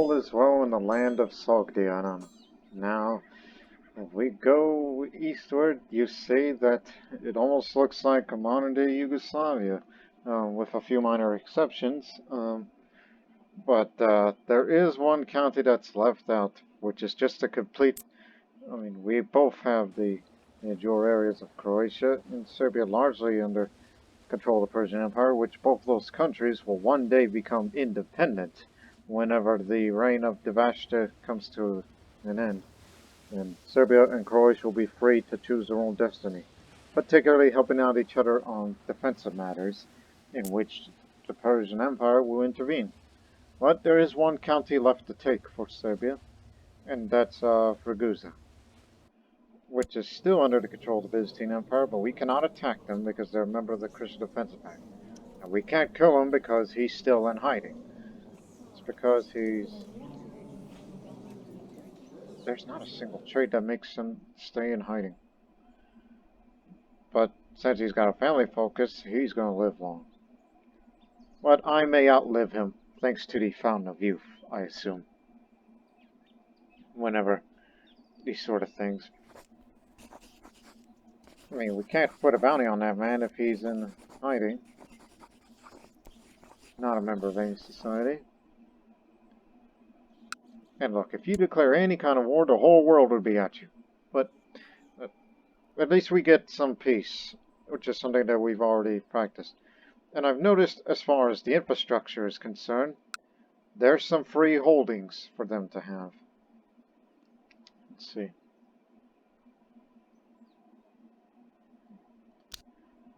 all is well in the land of Sogdian. Now, if we go eastward, you see that it almost looks like a modern-day Yugoslavia, with a few minor exceptions. But there is one county that's left out, which is just a complete. I mean, we both have the major areas of Croatia and Serbia largely under control of the Persian Empire, which both those countries will one day become independent whenever the reign of Divashtich comes to an end. And Serbia and Croatia will be free to choose their own destiny, particularly helping out each other on defensive matters, in which the Persian Empire will intervene. But there is one county left to take for Serbia, and that's Ragusa, which is still under the control of the Byzantine Empire, but we cannot attack them because they're a member of the Christian Defense Pact. And we can't kill him because he's still in hiding. It's because there's not a single trait that makes him stay in hiding. But since he's got a family focus, he's going to live long. But I may outlive him, thanks to the Fountain of Youth, I assume. Whenever these sort of things. I mean, we can't put a bounty on that man if he's in hiding. Not a member of any society. And look, if you declare any kind of war, the whole world would be at you. But at least we get some peace, which is something that we've already practiced. And I've noticed, as far as the infrastructure is concerned, there's some free holdings for them to have. Let's see.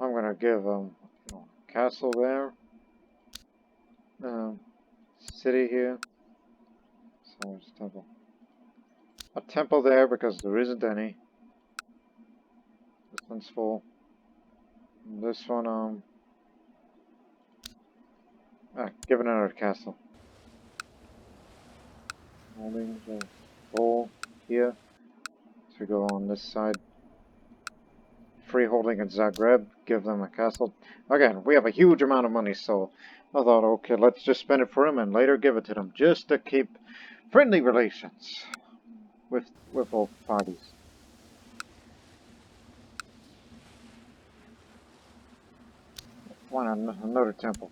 I'm gonna give them a castle there, city here. So where's the temple? A temple there because there isn't any. This one's full. And this one, give it another castle. Holdings are full here. So we go on this side. Freeholding in Zagreb, give them a castle. Again, we have a huge amount of money, so I thought, okay, let's just spend it for him and later give it to them, just to keep friendly relations with both parties. Why not another temple?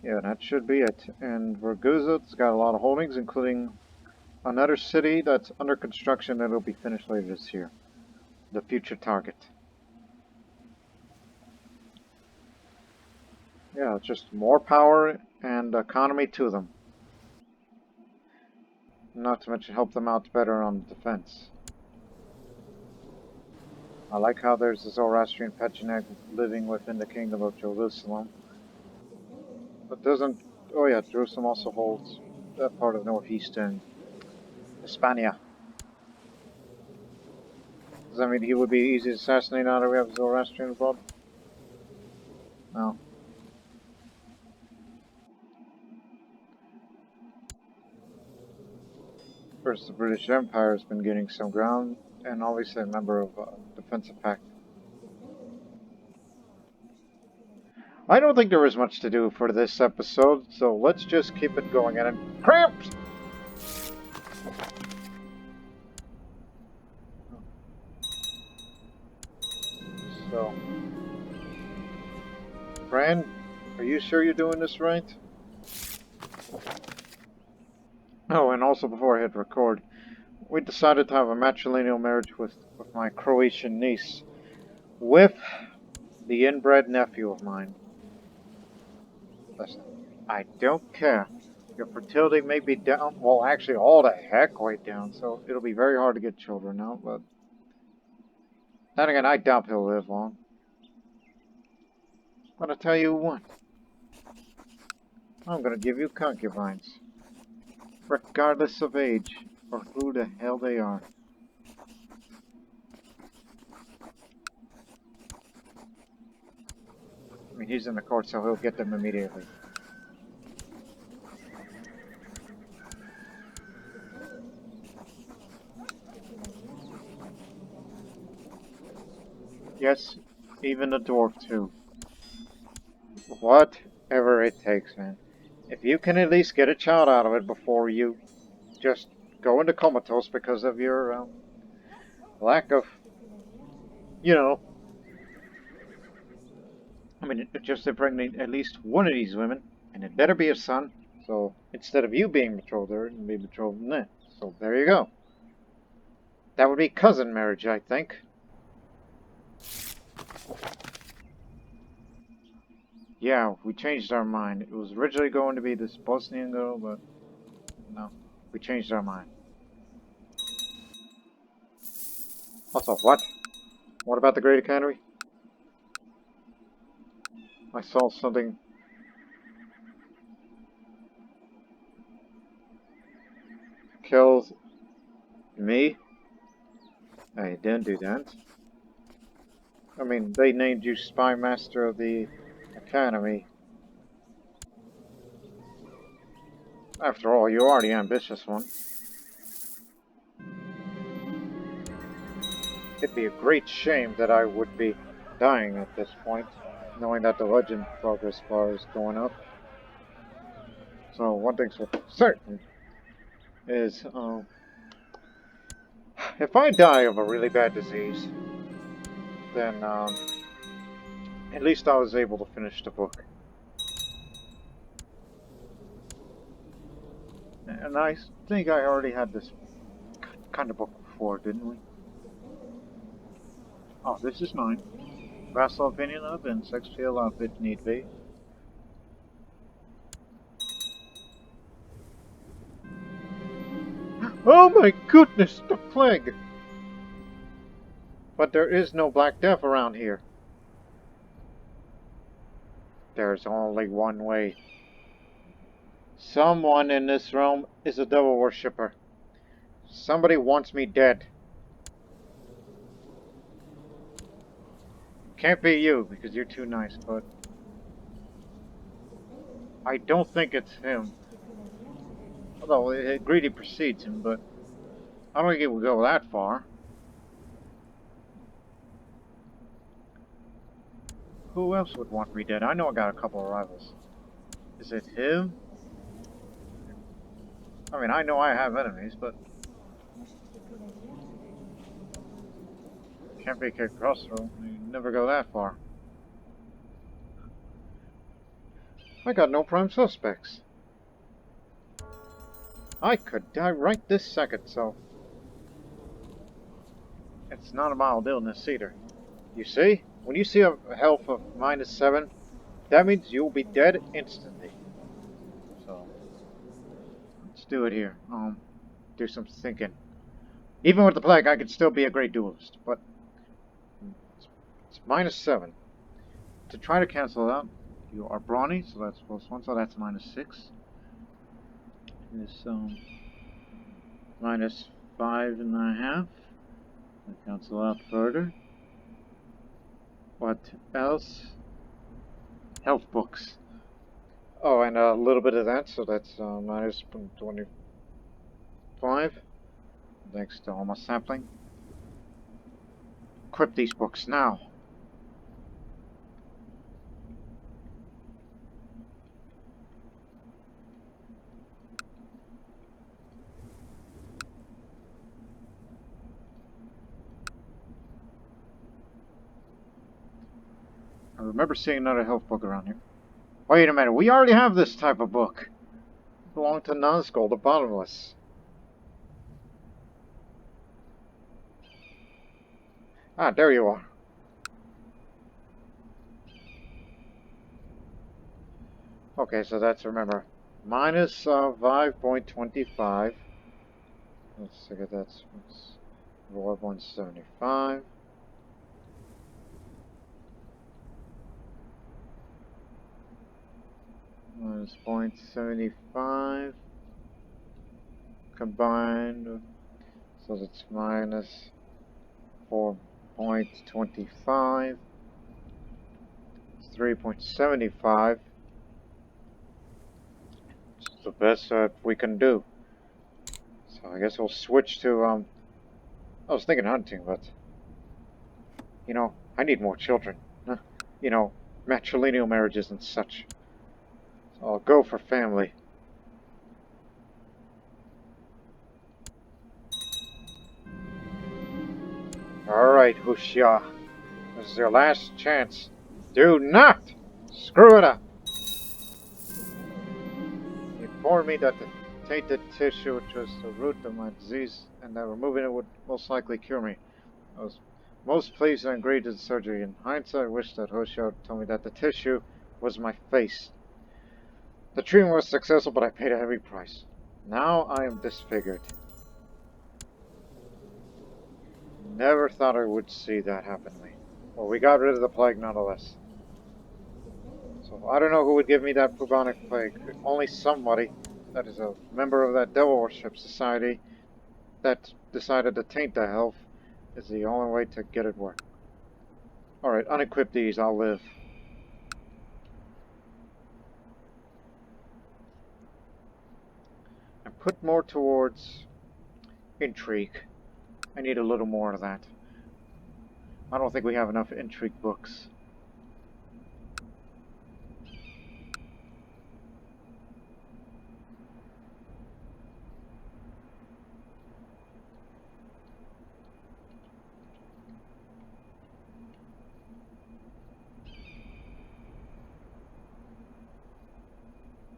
Yeah, that should be it. And Ragusa's got a lot of holdings, including another city that's under construction that'll be finished later this year. The future target. Yeah, just more power and economy to them. Not to mention help them out better on defense. I like how there's the Zoroastrian Pechenek living within the Kingdom of Jerusalem. But doesn't... Oh yeah, Jerusalem also holds that part of northeastern Hispania. Does that mean he would be easy to assassinate now that we have Zoroastrian involved? No. First, the British Empire has been gaining some ground, and obviously a member of Defensive Pact. I don't think there is much to do for this episode, so let's just keep it going. And cramps! So, Fran, are you sure you're doing this right? Oh, and also before I hit record, we decided to have a matrilineal marriage with my Croatian niece, with the inbred nephew of mine. Listen, I don't care. Your fertility may be down, well actually all the heck way down, so it'll be very hard to get children out, but... Then again, I doubt he'll live long. But I'll tell you what. I'm gonna give you concubines. Regardless of age, or who the hell they are. I mean, he's in the court, so he'll get them immediately. Yes, even the dwarf too. Whatever it takes, man. If you can at least get a child out of it before you just go into comatose because of your lack of, you know, I mean, just impregnate at least one of these women, and it better be a son. So instead of you being betrothed her, and be betrothed in it. So there you go. That would be cousin marriage, I think. Yeah, we changed our mind. It was originally going to be this Bosnian girl, but no, we changed our mind. Also, what? What about the Great Academy? I saw something. Kills me? I didn't do that. I mean, they named you Spy Master of the Academy. After all, you are the ambitious one. It'd be a great shame that I would be dying at this point, knowing that the legend progress bar is going up. So one thing's for certain is, if I die of a really bad disease, then at least I was able to finish the book. And I think I already had this kind of book before, didn't we? Oh, this is mine. Vassal opinion of and sex appeal of if need be. Oh my goodness, the plague! But there is no Black Death around here. There's only one way. Someone in this realm is a devil worshipper. Somebody wants me dead. Can't be you, because you're too nice, but I don't think it's him. Although, greedy precedes him, but I don't think it would go that far. Who else would want me dead? I know I got a couple of rivals. Is it him? I mean, I know I have enemies, but can't be kicked across the room. You never go that far. I got no prime suspects. I could die right this second, so it's not a mild illness either. You see? When you see a health of -7, that means you'll be dead instantly. So, let's do it here. Do some thinking. Even with the plague, I could still be a great duelist, but it's -7. To try to cancel it out, you are brawny, so that's +1, so that's -6. This, -5.5. Cancel out further. What else? Health books. Oh, and a little bit of that, so that's -25. Thanks to all my sampling. Equip these books now. I remember seeing another health book around here. Wait a minute, we already have this type of book. It belonged to Nazgul, the Bottomless. Ah, there you are. Okay, so that's, remember, -5.25. Let's see, that's 175. -0.75 combined, so that's -4.25. 3.75. It's the best we can do. So I guess we'll switch to I was thinking hunting, but you know, I need more children. You know, matrilineal marriages and such. I'll go for family. Alright, Hushia. This is your last chance. Do not screw it up! He informed me that the tainted tissue, which was the root of my disease, and that removing it would most likely cure me. I was most pleased and agreed to the surgery. In hindsight, I wish that Hoshio had told me that the tissue was my face. The treatment was successful, but I paid a heavy price. Now I am disfigured. Never thought I would see that happen to me. Well, we got rid of the plague nonetheless. So I don't know who would give me that bubonic plague. Only somebody that is a member of that devil worship society that decided to taint the health is the only way to get it work. Alright, unequip these, I'll live. And put more towards intrigue. I need a little more of that. I don't think we have enough intrigue books.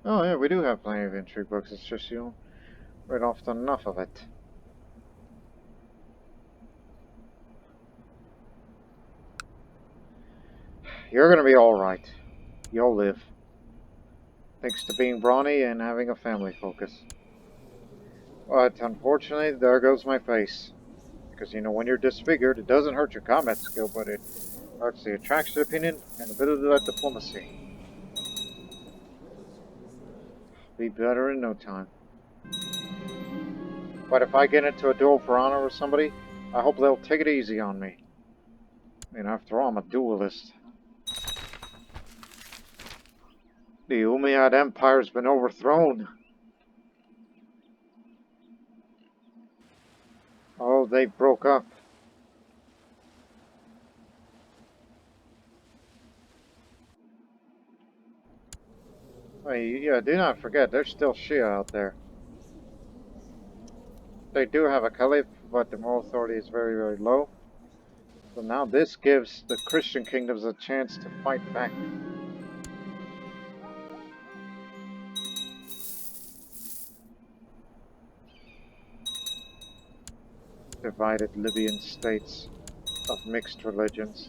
Oh yeah, we do have plenty of intrigue books, it's just you don't read often enough of it. You're gonna be alright. You'll live. Thanks to being brawny and having a family focus. But unfortunately, there goes my face. Because, you know, when you're disfigured, it doesn't hurt your combat skill, but it hurts the attraction opinion and a bit of that diplomacy. Be better in no time. But if I get into a duel for honor with somebody, I hope they'll take it easy on me. I mean, after all, I'm a duelist. The Umayyad Empire's been overthrown. Oh, they broke up. Well, yeah, do not forget, there's still Shia out there. They do have a caliph, but the moral authority is very, very low. So now this gives the Christian kingdoms a chance to fight back. Divided Libyan states of mixed religions.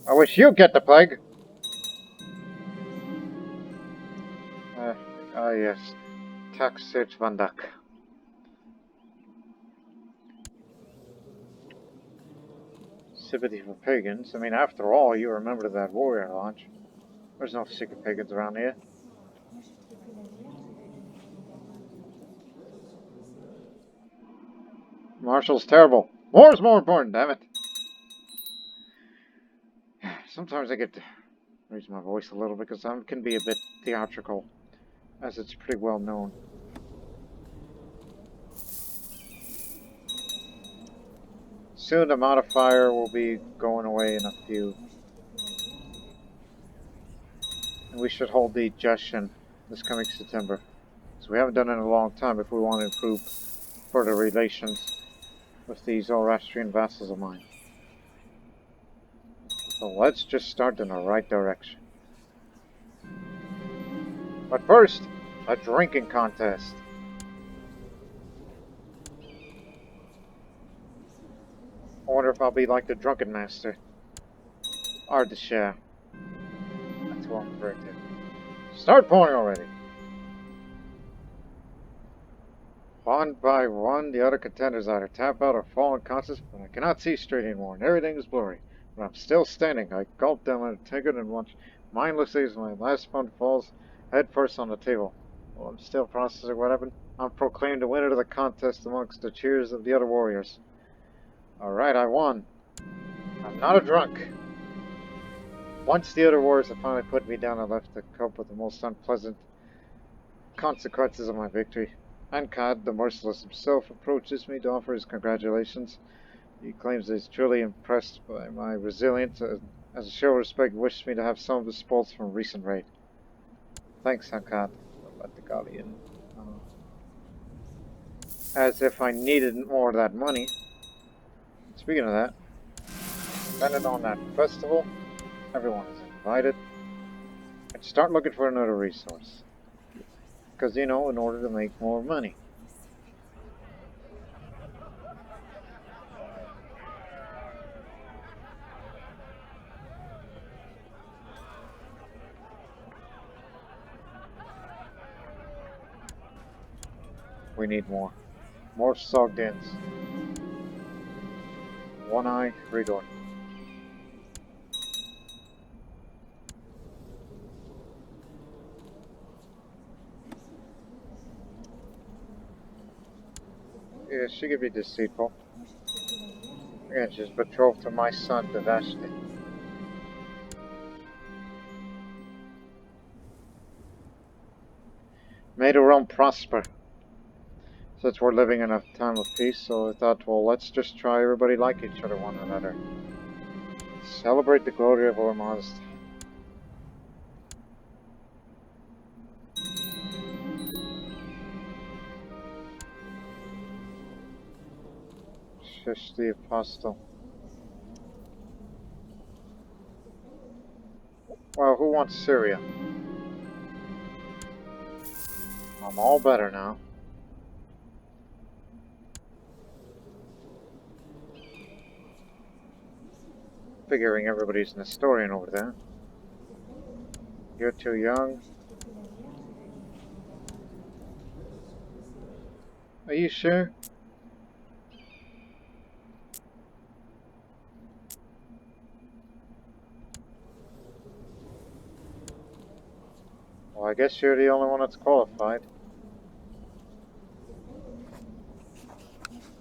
I wish you'd get the plague! Yes. Taksich Vandak. Sympathy for pagans. I mean, after all, you remember that warrior launch. There's no secret pagans around here. Marshall's terrible. War's more important, damn it. Sometimes I get to raise my voice a little because I can be a bit theatrical, as it's pretty well known. Soon the modifier will be going away in a few. And we should hold the Jushin this coming September. So we haven't done it in a long time if we want to improve further relations with these Zoroastrian vassals of mine. So let's just start in the right direction. But first, a drinking contest. I wonder if I'll be like the Drunken Master. Hard to share. That's who I'm referring to. Start pouring already. One by one, the other contenders either tap out or fall unconscious, but I cannot see straight anymore, and everything is blurry. But I'm still standing. I gulp down a ticket and watch mindlessly as my last spoon falls head first on the table. While I'm still processing what happened, I'm proclaimed the winner of the contest amongst the cheers of the other warriors. Alright, I won. I'm not a drunk. Once the other warriors have finally put me down, I left to cope with the most unpleasant consequences of my victory. Ankad, the merciless himself, approaches me to offer his congratulations. He claims that he's truly impressed by my resilience. As a show of respect, wishes me to have some of the spoils from a recent raid. Thanks, Ankad. Let the Galleon. As if I needed more of that money. Speaking of that, depending on that festival, everyone is invited. And start looking for another resource. Because, you know, in order to make more money. We need more. More Sogdians. One eye, three door. Yeah, she could be deceitful. Again, she's betrothed to my son, Divashtich. Made her realm prosper. Since we're living in a time of peace, so I thought, well, let's just try everybody like each other, one another. Celebrate the glory of our modesty. Shish the Apostle. Well, who wants Syria? I'm all better now. Figuring everybody's an historian over there. You're too young. Are you sure? Well, I guess you're the only one that's qualified.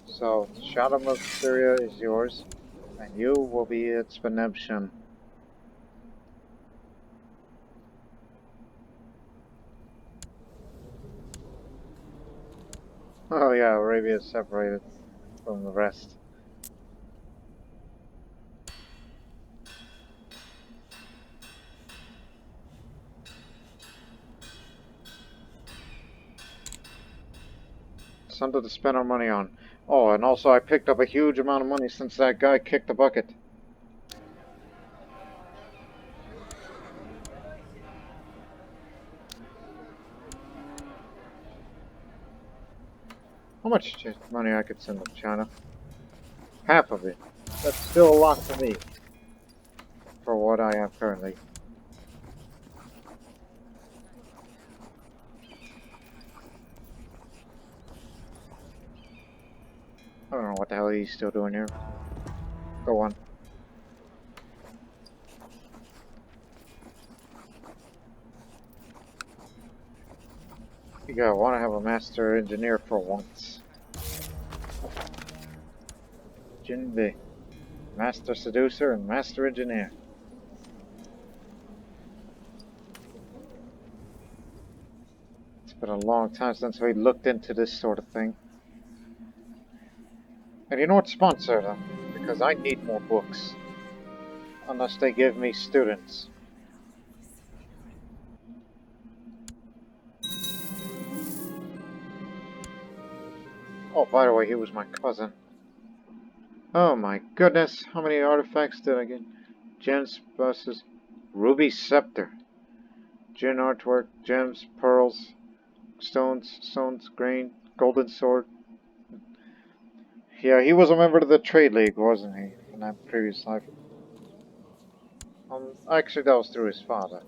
So, Shaddam of Syria is yours, and you will be its benemption. Oh yeah, Arabia is separated from the rest. Something to spend our money on. Oh, and also I picked up a huge amount of money since that guy kicked the bucket. How much money I could send to China? Half of it. That's still a lot for me. For what I have currently. I don't know what the hell he's still doing here. Go on. I want to have a master engineer for once. Jinbei. Master seducer and master engineer. It's been a long time since we looked into this sort of thing. And you know what? Sponsor them. Because I need more books. Unless they give me students. Oh, by the way, he was my cousin. Oh my goodness, how many artifacts did I get? Gems, buses, ruby scepter. Gin artwork, gems, pearls, stones, grain, golden sword. Yeah, he was a member of the Trade League, wasn't he? In that previous life. Actually, that was through his father.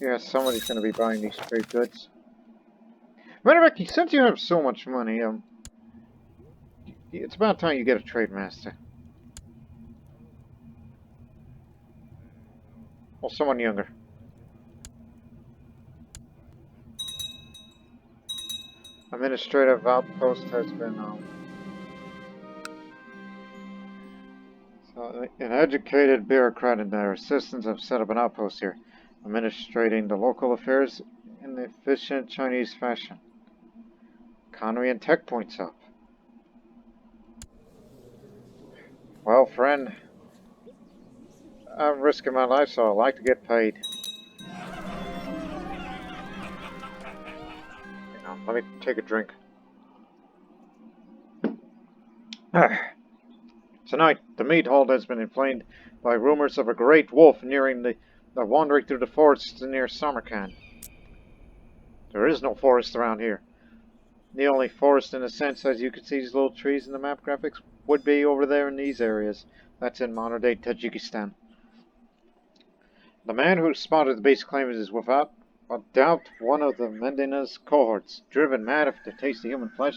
Yeah, somebody's gonna be buying these trade goods. Matter of fact, since you have so much money, it's about time you get a trade master. Or someone younger. Administrative outpost has been, So An educated bureaucrat and their assistants have set up an outpost here, administrating the local affairs in the efficient Chinese fashion. Economy and tech points up. Well, friend, I'm risking my life, so I like to get paid. Let me take a drink. Tonight, the meat hall has been inflamed by rumors of a great wolf wandering through the forests near Samarkand. There is no forest around here. The only forest in a sense, as you can see these little trees in the map graphics, would be over there in these areas. That's in modern-day Tajikistan. The man who spotted the beast claims is without a doubt one of the Medina's cohorts, driven mad to taste the human flesh.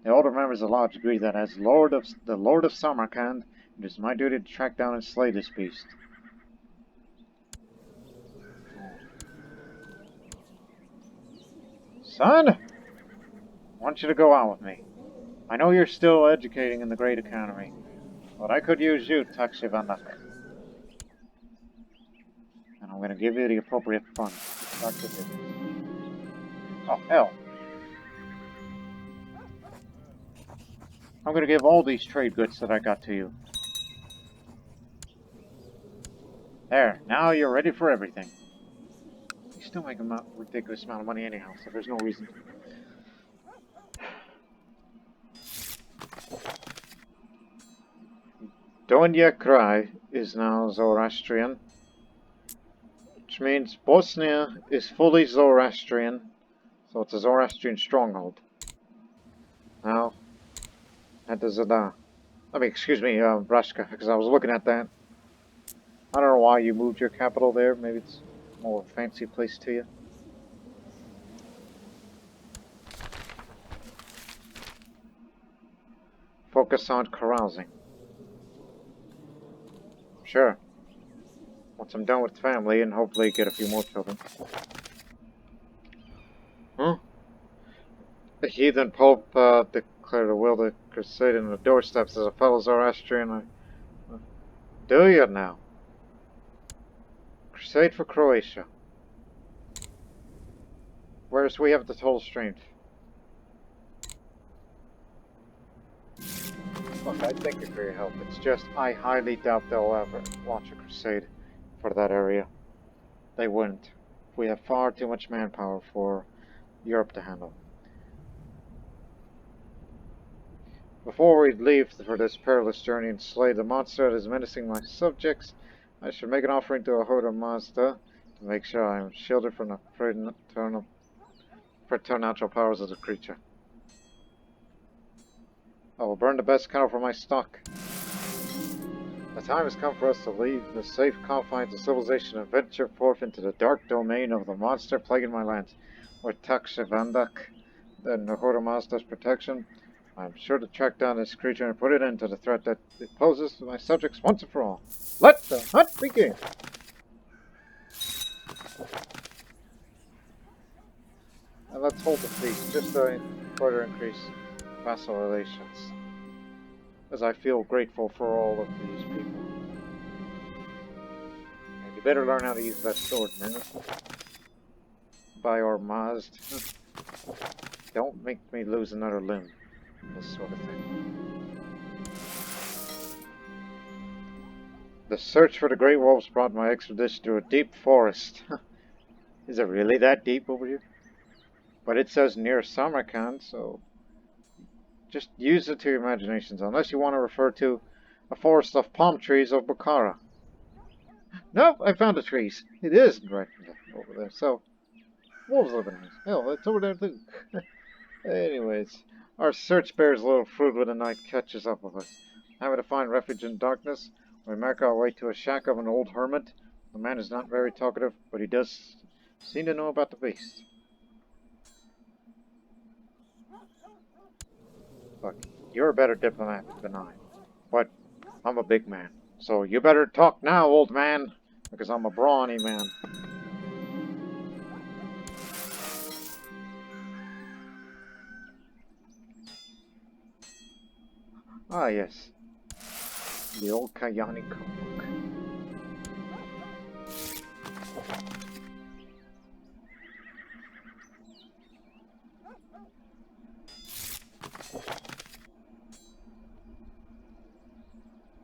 The older members of the lodge agree that as the Lord of Samarkand, it is my duty to track down and slay this beast. Son, I want you to go out with me. I know you're still educating in the Great Academy, but I could use you, Takshivandak. And I'm going to give you the appropriate funds to start the business. Oh, hell. I'm going to give all these trade goods that I got to you. There, now you're ready for everything. You still make a ridiculous amount of money anyhow, so there's no reason. Donja Kraj is now Zoroastrian, which means Bosnia is fully Zoroastrian, so it's a Zoroastrian stronghold. Now, at the Zada. Excuse me, Brashka, because I was looking at that. I don't know why you moved your capital there. Maybe it's a more fancy place to you. Focus on carousing. Sure. Once I'm done with family and hopefully get a few more children. Huh? The heathen pope declared a will to crusade in the doorsteps as a fellow Zoroastrian. Do you now? Crusade for Croatia. Whereas we have the total strength. Look, I thank you for your help. It's just, I highly doubt they'll ever launch a crusade for that area. They wouldn't. We have far too much manpower for Europe to handle. Before we leave for this perilous journey and slay the monster that is menacing my subjects, I should make an offering to Ahura Mazda to make sure I am shielded from the preternatural powers of the creature. I will burn the best cattle from my stock. The time has come for us to leave the safe confines of civilization and venture forth into the dark domain of the monster plaguing my lands. With Takshivandak and Ahura Mazda's protection, I am sure to track down this creature and put it into the threat that it poses to my subjects once and for all. Let the hunt begin! And let's hold the feast, just to further increase vassal relations, as I feel grateful for all of these people. And you better learn how to use that sword, man. By our Mazd. Don't make me lose another limb. This sort of thing. The search for the Great Wolves brought my expedition to a deep forest. Is it really that deep over here? But it says near Samarkand, so just use it to your imaginations, unless you want to refer to a forest of palm trees of Bukhara. Nope, I found the trees. It is right over there, so wolves live in here. Hell, it's over there too. Anyways, our search bears little fruit when the night catches up with us. Having to find refuge in darkness, we make our way to a shack of an old hermit. The man is not very talkative, but he does seem to know about the beast. Look, you're a better diplomat than I, but I'm a big man. So you better talk now, old man, because I'm a brawny man. Ah, yes. The old Kayani cookbook.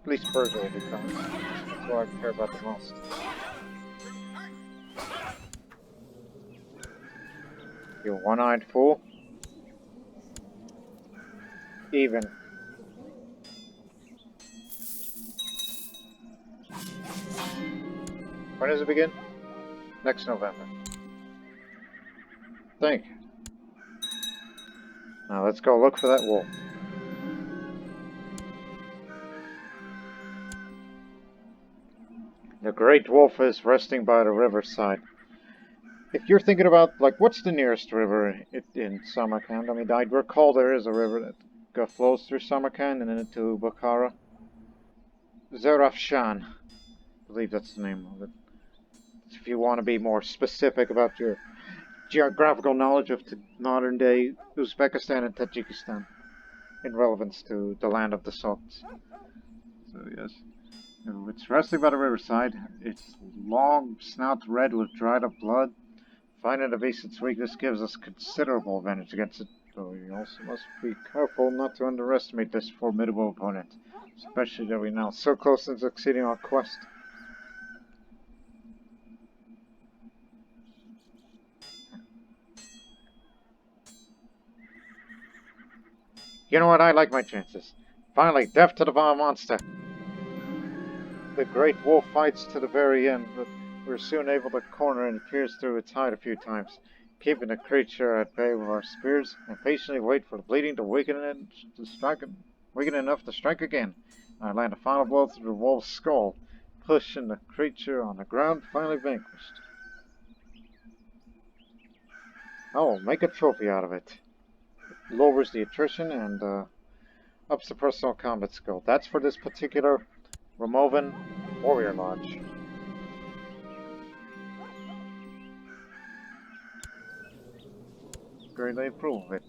At least Persia will be coming. That's what I care about the most. You one-eyed fool. Even. When does it begin? Next November. Thank you. Now let's go look for that wolf. The great wolf is resting by the riverside. If you're thinking about, like, what's the nearest river in Samarkand? I mean, I recall there is a river that flows through Samarkand and then into Bukhara. Zarafshan. I believe that's the name of it. If you want to be more specific about your geographical knowledge of modern-day Uzbekistan and Tajikistan in relevance to the land of the Sots. So, yes. It's resting by the riverside. Its long snout red with dried-up blood. Finding the beast its weakness gives us considerable advantage against it, though we also must be careful not to underestimate this formidable opponent, especially that we're now so close to succeeding our quest. You know what? I like my chances. Finally, death to the vile monster. The great wolf fights to the very end, but we're soon able to corner and pierce through its hide a few times, keeping the creature at bay with our spears, and patiently wait for the bleeding to weaken enough to strike again. I land a final blow through the wolf's skull, pushing the creature on the ground, finally vanquished. Oh, make a trophy out of it. It lowers the attrition and ups the personal combat skill. That's for this particular Ramovan Warrior Lodge. Greatly approve of it.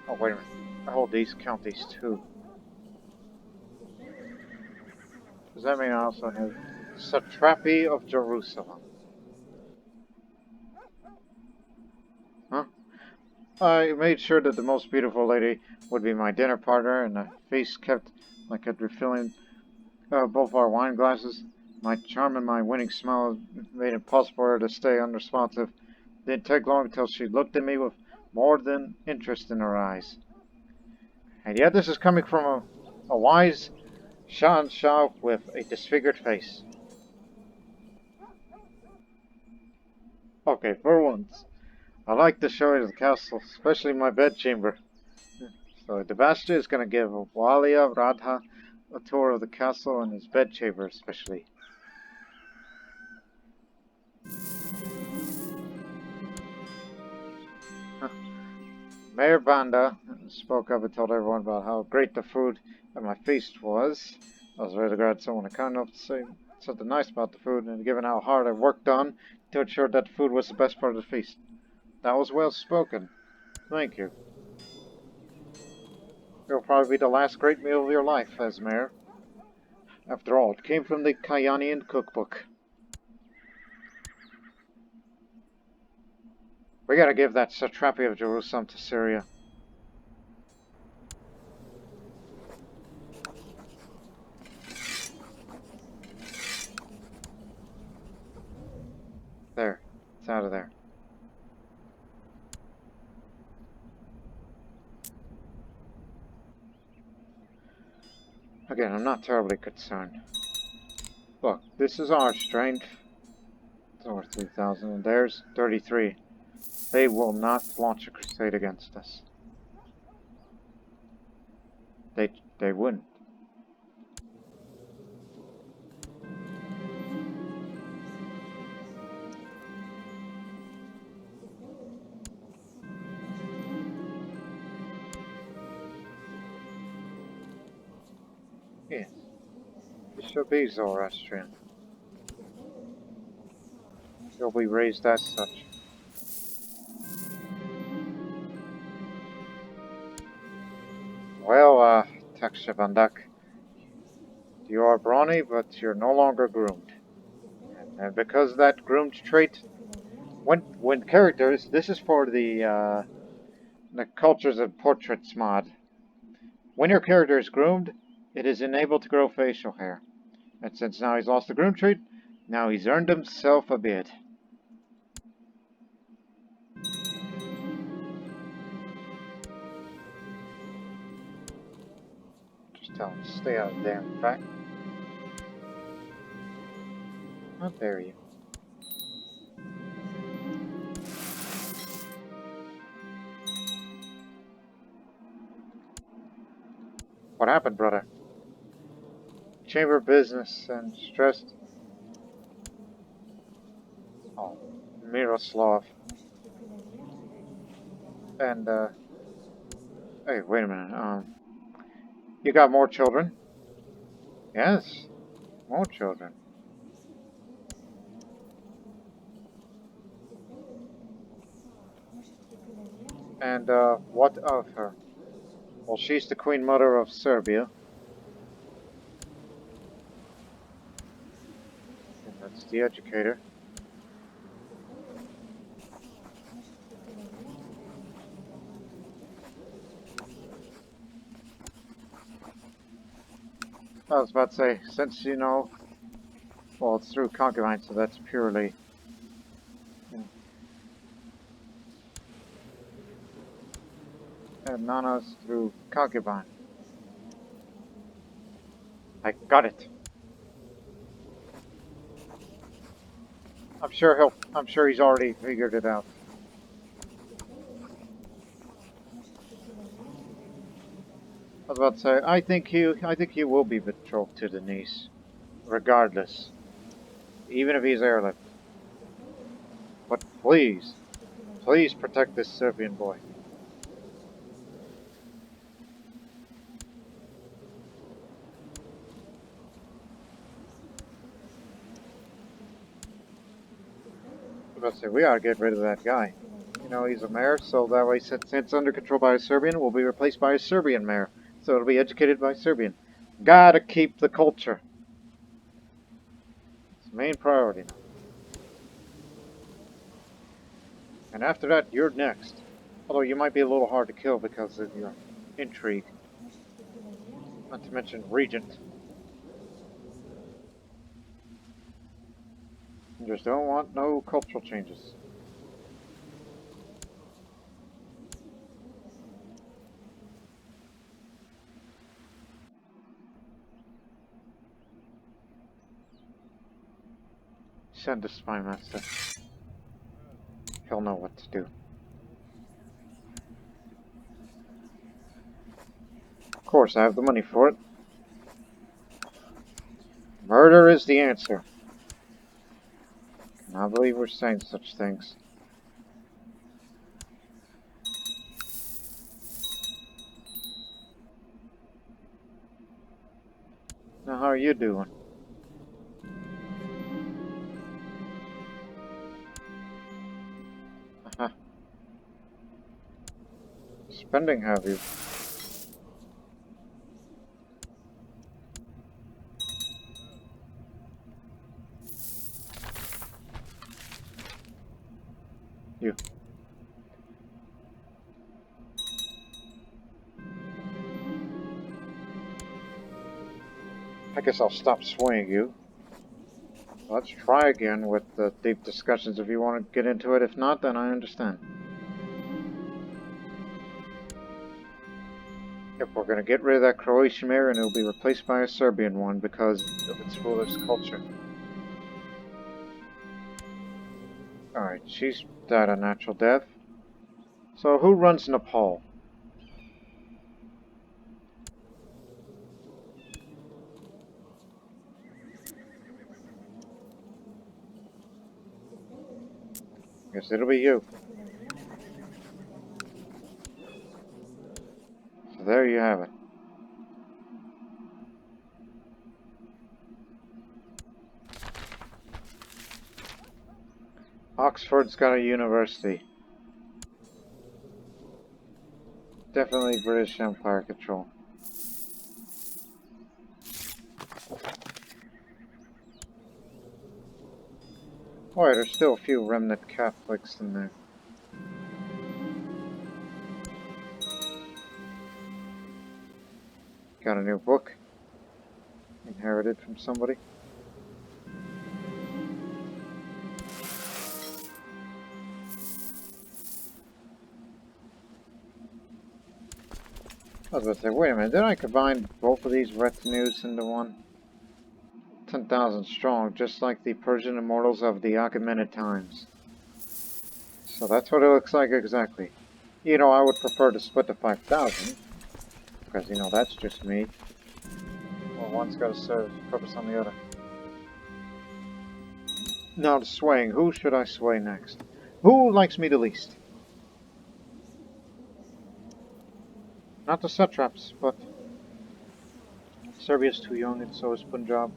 Oh, wait a minute. I hold these, count these too. Does that mean I also have Satrapy of Jerusalem? Huh? I made sure that the most beautiful lady would be my dinner partner, and the feast kept like a refilling both our wine glasses. My charm and my winning smile made it possible for her to stay unresponsive. It didn't take long until she looked at me with more than interest in her eyes. And yet this is coming from a wise Shahanshah with a disfigured face. Okay, for once, I like to show you the castle, especially my bedchamber. So Divashtich is going to give Walia Radha a tour of the castle and his bedchamber especially. Mayor Banda spoke up and told everyone about how great the food at my feast was. I was really glad someone had kind enough to say something nice about the food, and given how hard I worked on to ensure that the food was the best part of the feast. That was well spoken. Thank you. It'll probably be the last great meal of your life as mayor. After all, it came from the Kayanian cookbook. We gotta give that satrapy of Jerusalem to Syria. There. It's out of there. Again, I'm not terribly concerned. Look, this is our strength. It's over 3,000, and theirs 33. They will not launch a crusade against us. They wouldn't. Yes, it should be Zoroastrian. He'll be raised as such. Takshabandak. You are brawny, but you're no longer groomed. And because of that groomed trait, when characters, this is for the cultures and portraits mod. When your character is groomed, it is enabled to grow facial hair. And since now he's lost the groom trait, now he's earned himself a beard. Just tell him to stay out of damn fact. How dare you? What happened, brother? Chamber business and stressed. Oh, Miroslav. And, hey, wait a minute. You got more children? Yes, more children. And, what of her? Well, she's the Queen Mother of Serbia. And that's the educator. I was about to say, since you know, well, it's through concubine, so that's purely. And Nana's through concubine. I got it. I'm sure he's already figured it out. I was about to say, I think he will be betrothed to Denise, regardless, even if he's airlift. But please, please protect this Serbian boy. I was about to say, we ought to get rid of that guy. You know, he's a mayor, so that way, since it's under control by a Serbian, will be replaced by a Serbian mayor. So it'll be educated by Serbian. Gotta keep the culture. It's the main priority now. And after that, you're next. Although you might be a little hard to kill because of your intrigue. Not to mention regent. You just don't want no cultural changes. Send a spy master. He'll know what to do. Of course, I have the money for it. Murder is the answer. I cannot believe we're saying such things. Now, how are you doing? Spending, have you? You. I guess I'll stop swaying you. Let's try again with the deep discussions if you want to get into it. If not, then I understand. Yep, we're going to get rid of that Croatian mayor and it'll be replaced by a Serbian one because of its ruler's culture. Alright, she's died a natural death. So who runs Nepal? Guess it'll be you. So there you have it. Oxford's got a university. Definitely British Empire control. Oh, yeah, there's still a few remnant Catholics in there. Got a new book. Inherited from somebody. I was about to say, wait a minute, did I combine both of these retinues into one? 10,000 strong, just like the Persian immortals of the Achaemenid times. So that's what it looks like exactly. You know, I would prefer to split the 5,000, because, you know, that's just me. Well, one's got to serve purpose on the other. Now the swaying. Who should I sway next? Who likes me the least? Not the satraps, but Serbia's too young, and so is Punjab.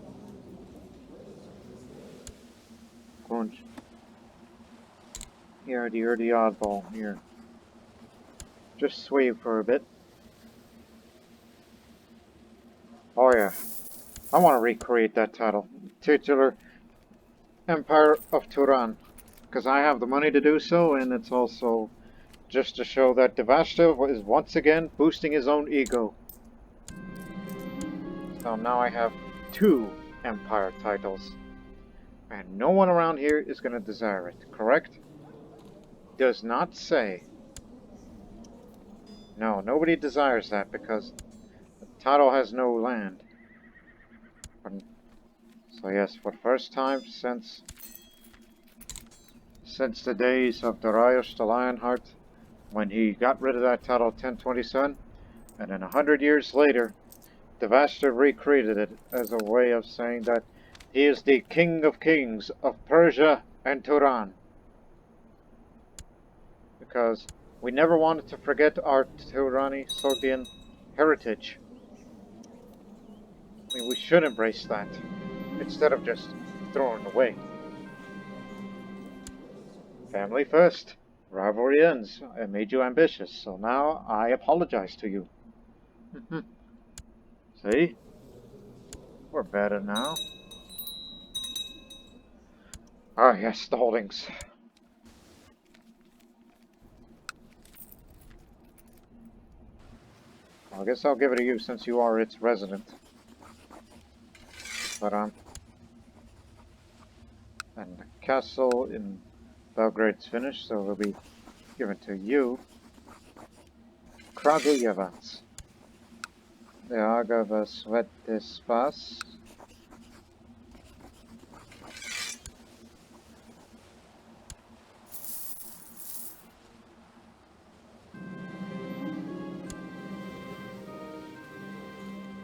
Grunge. Here, you're the oddball. Here. Just sway for a bit. Oh yeah. I want to recreate that title. Titular Empire of Turan. Because I have the money to do so, and it's also just to show that Divashtich is once again boosting his own ego. So now I have 2 Empire titles. And no one around here is going to desire it, correct? Does not say. No, nobody desires that because the title has no land. So yes, for the first time since the days of Darius the Lionheart, when he got rid of that title 1027, and then 100 years later, Divashtich recreated it as a way of saying that he is the King of Kings of Persia and Turan. Because we never wanted to forget our Turani Sogdian heritage. I mean, we should embrace that, instead of just throwing it away. Family first. Rivalry ends. I made you ambitious, so now I apologize to you. See? We're better now. Ah, yes, the holdings. Well, I guess I'll give it to you since you are its resident. But, and the castle in Belgrade's finished, so it'll be given to you. Kragujevac. The Agava Svetispas.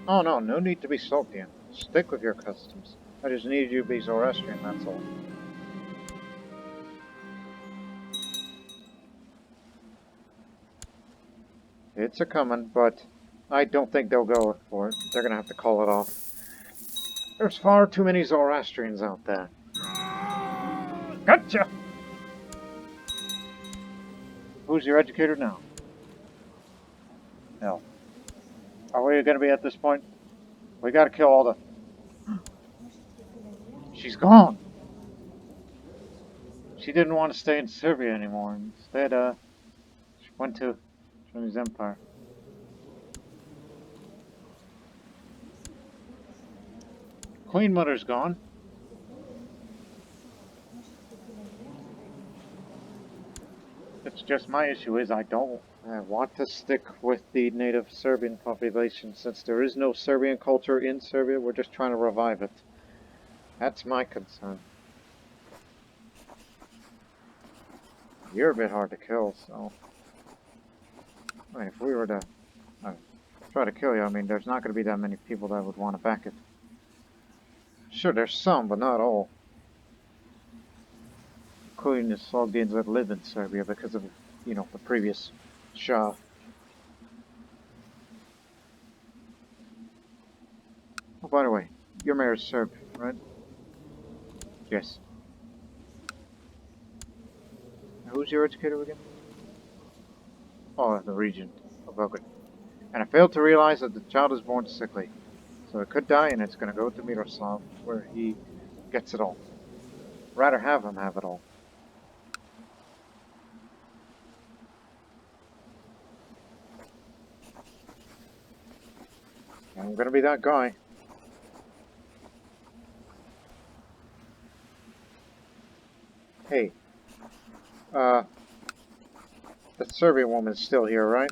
Oh no, no need to be Sogdian. Stick with your customs. I just need you to be Zoroastrian, that's all. It's a coming, but I don't think they'll go for it. They're gonna have to call it off. There's far too many Zoroastrians out there. Gotcha! Who's your educator now? No. Are we gonna be at this point? We gotta kill all the... She's gone! She didn't want to stay in Serbia anymore. Instead, she went to Chinese Empire. Queen Mother's gone. It's just my issue is I don't want to stick with the native Serbian population since there is no Serbian culture in Serbia. We're just trying to revive it. That's my concern. You're a bit hard to kill, so... I mean, if we were to try to kill you, I mean, there's not going to be that many people that would want to back it. Sure, there's some, but not all. Including the Sogdians that live in Serbia because of, you know, the previous Shah. Oh, by the way, your mayor's Serb, right? Yes. Who's your educator again? Oh, the region of Belgrade. And I failed to realize that the child is born sickly. So it could die and it's going to go to Miroslav, where he gets it all. rather have him have it all. I'm gonna be that guy. Hey, the Serbian woman's still here, right?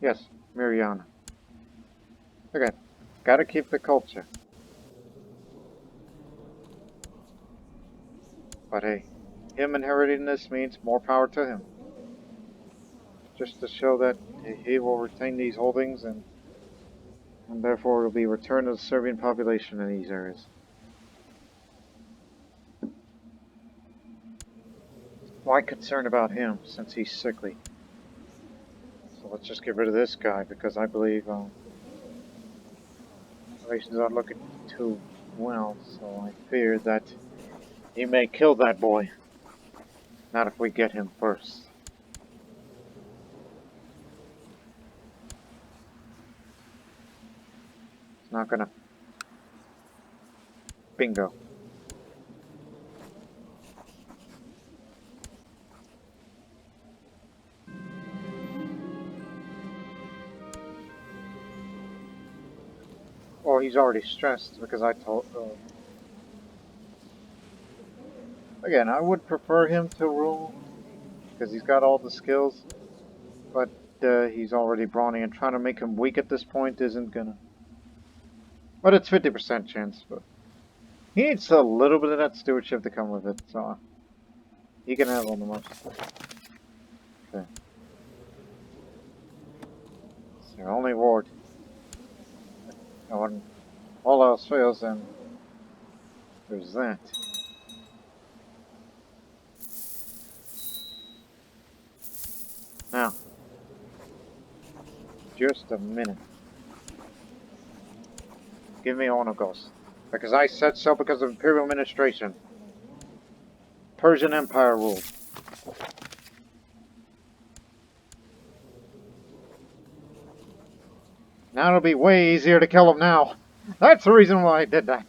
Yes, Miriana. Okay, gotta keep the culture. But hey, him inheriting this means more power to him. Just to show that he will retain these holdings and therefore will be returned to the Serbian population in these areas. Why concern about him since he's sickly? So let's just get rid of this guy because I believe relations aren't looking too well, so I fear that he may kill that boy. Not if we get him first. It's not gonna... Bingo. Well, he's already stressed because I told... again, I would prefer him to rule because he's got all the skills, but he's already brawny and trying to make him weak at this point isn't gonna... But it's 50% chance, but... He needs a little bit of that stewardship to come with it, so... He can have all the most. Okay. It's their only ward. And when all else fails, then... There's that. Now... Just a minute. Give me Onagos. Because I said so because of Imperial administration. Persian Empire ruled. Now it'll be way easier to kill him now. That's the reason why I did that.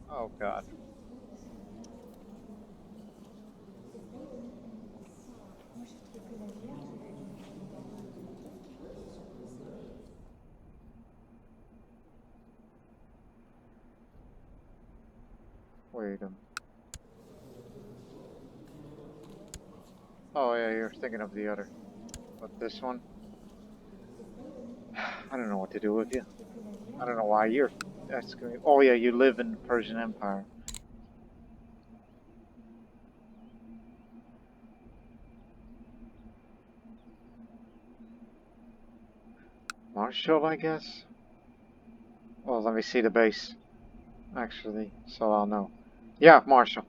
Oh god. Wait a minute. Oh yeah, you're thinking of the other. But this one? I don't know what to do with you. I don't know why you're asking me. Oh yeah, you live in the Persian Empire. Marshall, I guess? Well, let me see the base. Actually, so I'll know. Yeah, Marshall.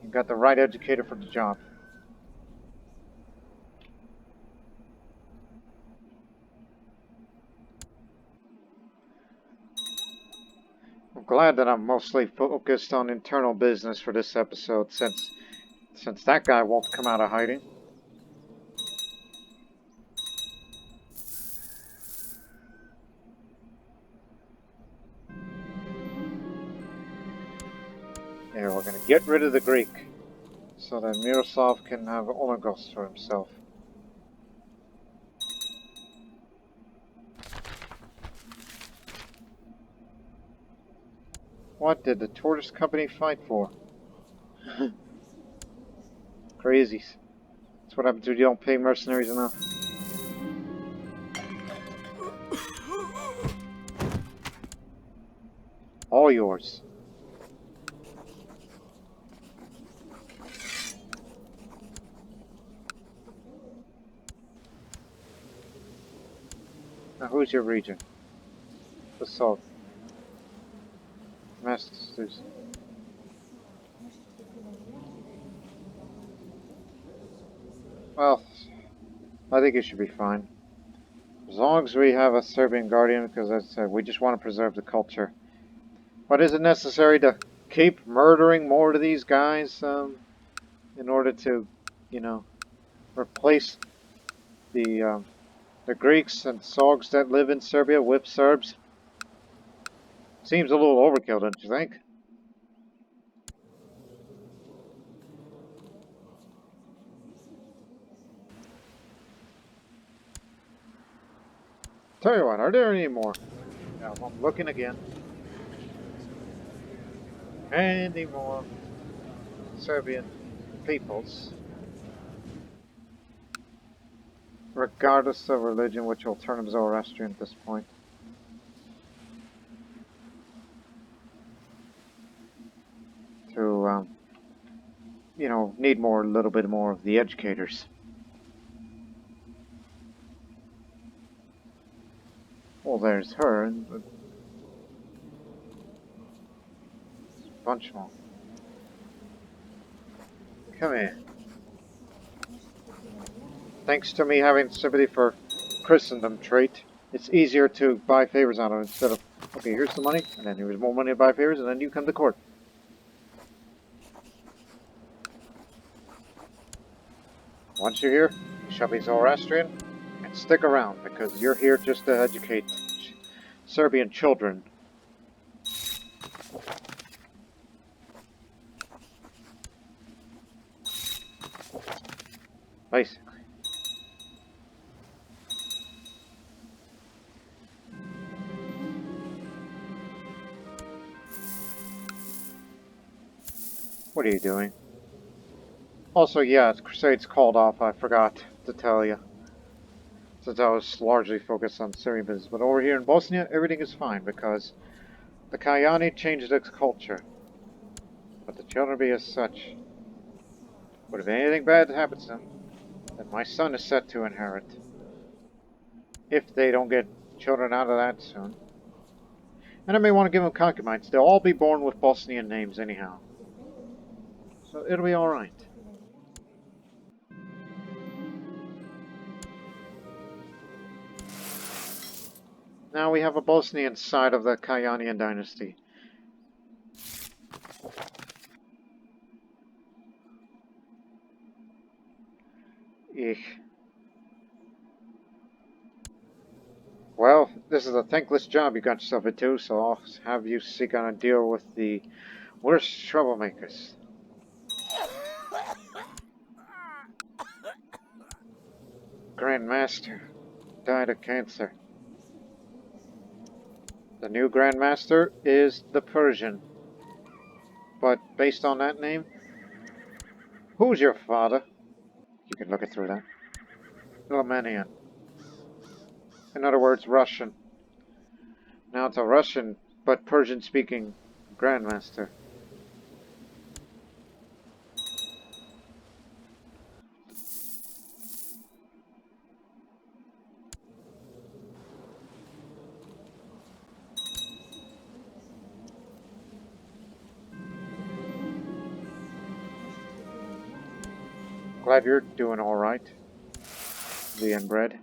You got the right educator for the job. I'm glad that I'm mostly focused on internal business for this episode, since that guy won't come out of hiding. Yeah, we're gonna get rid of the Greek, so that Miroslav can have Onagos for himself. What did the Tortoise Company fight for? Crazies. That's what happens when you don't pay mercenaries enough. All yours. Now, who's your regent? Assault. Masters. Well, I think it should be fine. As long as we have a Serbian guardian, because as I said, we just want to preserve the culture. But is it necessary to keep murdering more of these guys in order to, you know, replace the Greeks and Sogs that live in Serbia with Serbs. Seems a little overkill, don't you think? Tell you what, are there any more? Yeah, I'm looking again. Any more Serbian peoples, regardless of religion, which will turn them Zoroastrian at this point. To, you know, need more, a little bit more of the educators. Well, there's her, and a bunch more. Come here. Thanks to me having sympathy for Christendom trait, it's easier to buy favors on them instead of, okay, here's the money, and then here's more money to buy favors, and then you come to court. Once you're here, you shall be Zoroastrian, and stick around, because you're here just to educate Serbian children. Basically. What are you doing? Also, yeah, Crusade's called off, I forgot to tell you. Since I was largely focused on Syrian business. But over here in Bosnia, everything is fine because the Kayani changed its culture. But the children be as such. But if anything bad happens to them, then my son is set to inherit. If they don't get children out of that soon. And I may want to give them concubines. They'll all be born with Bosnian names anyhow. So it'll be alright. Now we have a Bosnian side of the Kayanian dynasty. Eek. Well, this is a thankless job you got yourself into, so I'll have you seek out a deal with the worst troublemakers. Grand Master died of cancer. The new Grand Master is the Persian. But based on that name, who's your father? You can look it through that. Romanian. In other words, Russian. Now it's a Russian, but Persian-speaking Grandmaster. Glad you're doing alright. The inbred.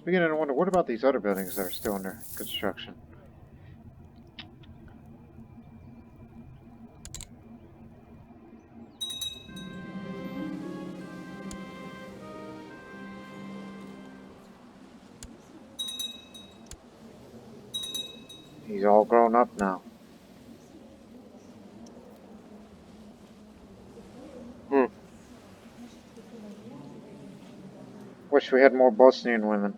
Beginning to wonder, what about these other buildings that are still under construction? He's all grown up now. Wish we had more Bosnian women.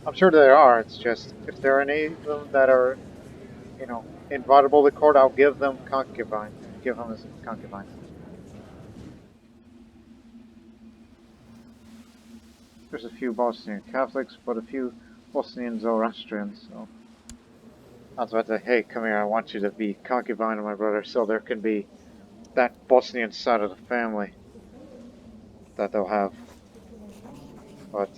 I'm sure there are, it's just, if there are any of them that are, you know, inviolable to court, I'll give them concubines. Give them as concubines. There's a few Bosnian Catholics, but a few Bosnian Zoroastrians, so... I was about to say, hey, come here, I want you to be concubine of my brother, so there can be that Bosnian side of the family that they'll have. But...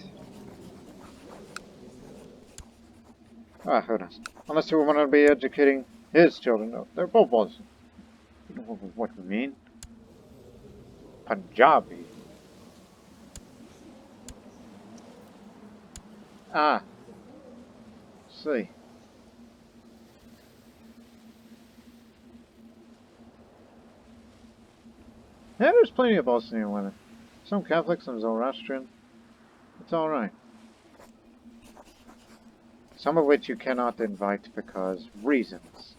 who knows? Unless we want to be educating his children. No, they're both Bosnian. You know what we mean. Punjabi. Ah, see. Yeah, there's plenty of Bosnian women. Some Catholic, some Zoroastrian. It's alright. Some of which you cannot invite because reasons.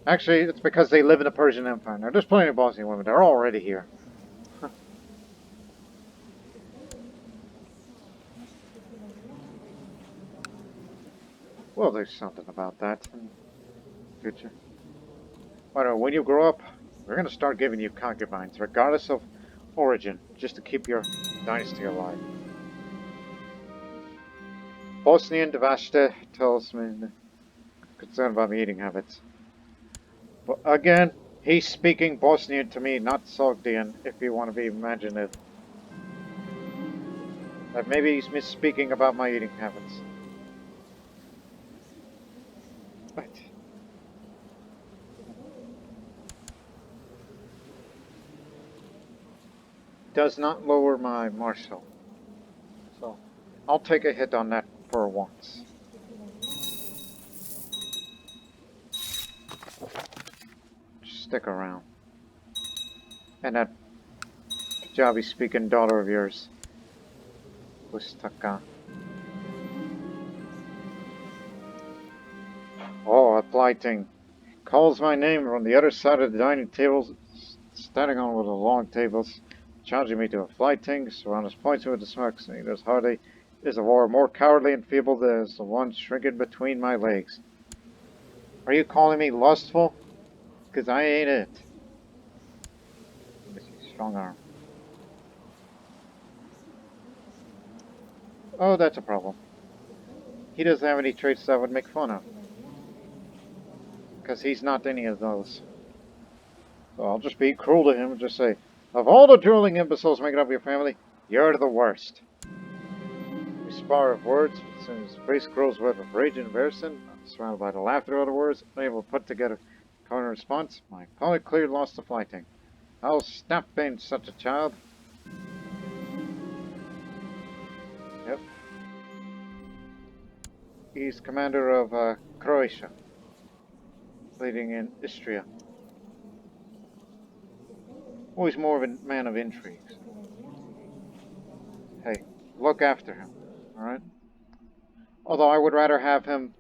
Actually, it's because they live in the Persian Empire. Now, there's plenty of Bosnian women. They're already here. Well, there's something about that in the future. But when you grow up, we're going to start giving you concubines, regardless of origin, just to keep your dynasty alive. Bosnian Divashtich tells me concerned about my eating habits. But again, he's speaking Bosnian to me, not Sogdian, if you want to be imaginative. That maybe he's misspeaking about my eating habits. But does not lower my martial. So I'll take a hit on that for once. Stick around. And that Punjabi speaking daughter of yours, Pustaka. Oh, a blighting. Calls my name from the other side of the dining table, standing on one of the long tables, challenging me to a fighting. Serranus points me with the smirk, saying there's hardly is a war more cowardly and feeble than the one shrinking between my legs. Are you calling me lustful? Because I ain't it. Strong arm. Oh, that's a problem. He doesn't have any traits that I would make fun of. Because he's not any of those. So I'll just be cruel to him and just say, of all the drooling imbeciles making up your family, you're the worst. We spar of words, as soon as his face grows wet with rage and embarrassment, surrounded by the laughter of other words, unable to put together a counter response, my opponent clearly lost the fighting. I'll stop being such a child. Yep. He's commander of Croatia, leading in Istria. Always more of a man of intrigues. Hey, look after him, alright? Although I would rather have him,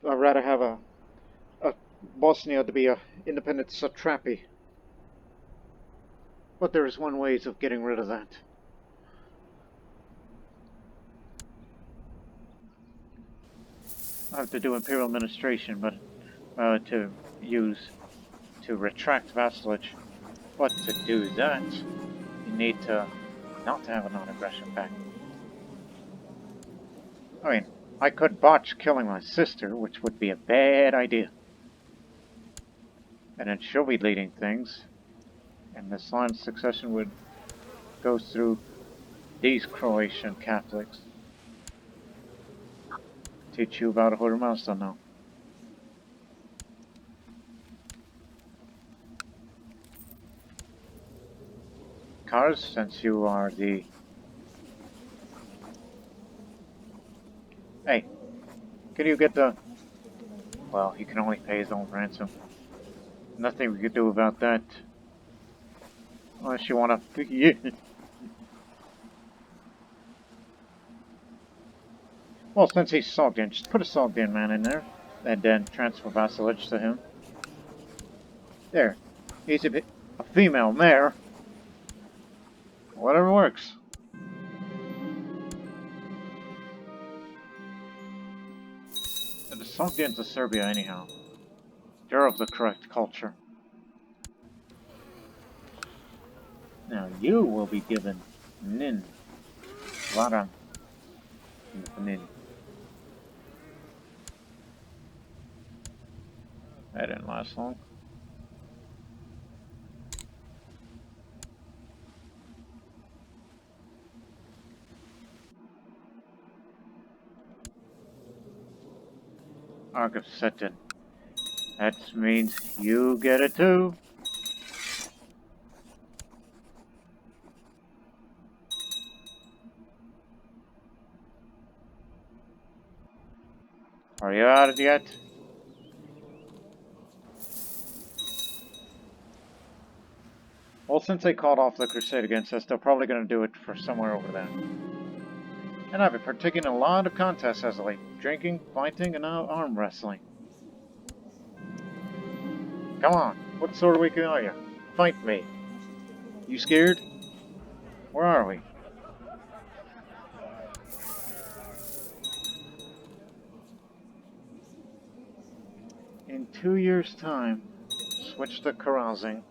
I'd rather have a Bosnia to be a independent satrapy. But there is one way of getting rid of that. I have to do imperial administration, but to retract vassalage. But to do that, you need to not have a non-aggression pact. I mean, I could botch killing my sister, which would be a bad idea. And then she'll be leading things, and this line of succession would go through these Croatian Catholics. Teach you about a hundred miles now. Cars, since you are the... Hey, can you get the... Well, he can only pay his own ransom. Nothing we could do about that. Unless you want to... Well, since he's Sogdian, just put a Sogdian man in there, and then transfer vassalage to him. There. He's a female mare. Whatever works. And the Sogdians of Serbia, anyhow. They're of the correct culture. Now you will be given Nin. Varan. Nin. That didn't last long. Ark of Setin. That means you get it too. Are you out yet? Well, since they called off the crusade against us, they're probably going to do it for somewhere over there. And I've been partaking in a lot of contests as of late. Drinking, fighting, and now arm wrestling. Come on, what sort of weak are you? Fight me. You scared? Where are we? In 2 years' time, switch to carousing.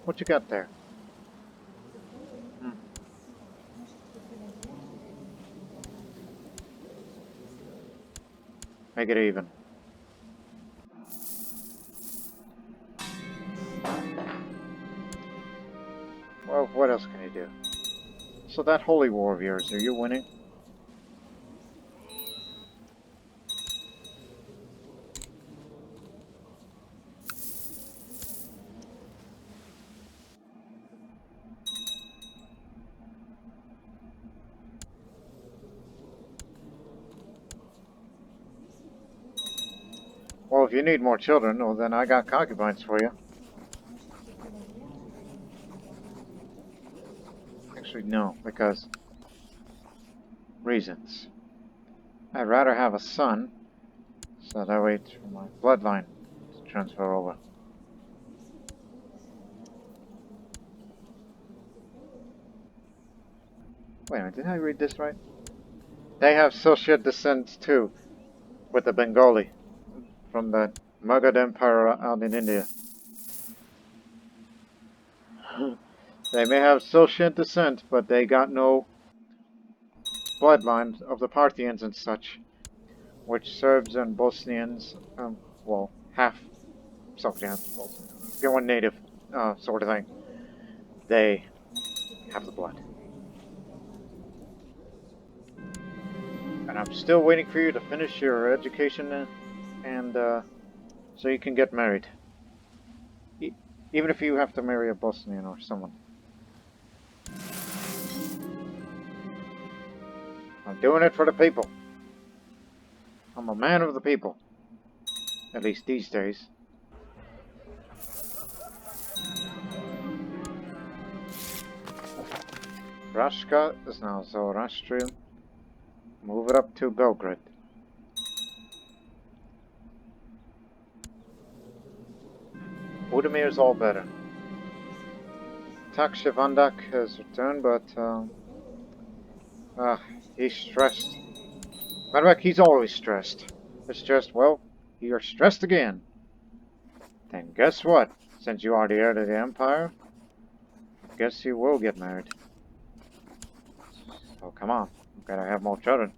What you got there? Make it even. Well, what else can you do? So that holy war of yours, are you winning? Well, if you need more children, well then I got concubines for you. Actually, no, because reasons. I'd rather have a son, so that way it's for my bloodline to transfer over. Wait a minute, did I read this right? They have Soviet descent too, with the Bengali, from the Magadha Empire out in India. They may have Soviet descent, but they got no bloodline of the Parthians and such, which Serbs and Bosnians, well, half Sogdians, one native sort of thing, they have the blood. And I'm still waiting for you to finish your education and so you can get married. Even if you have to marry a Bosnian or someone. I'm doing it for the people. I'm a man of the people. At least these days. Rashka is now Zoroastrian. Move it up to Belgrade. Budimir's all better. Takshivandak has returned, but he's stressed. Matter of fact, he's always stressed. It's just, well, you're stressed again. Then guess what? Since you are the heir to the Empire, I guess you will get married. So come on, we've got to have more children.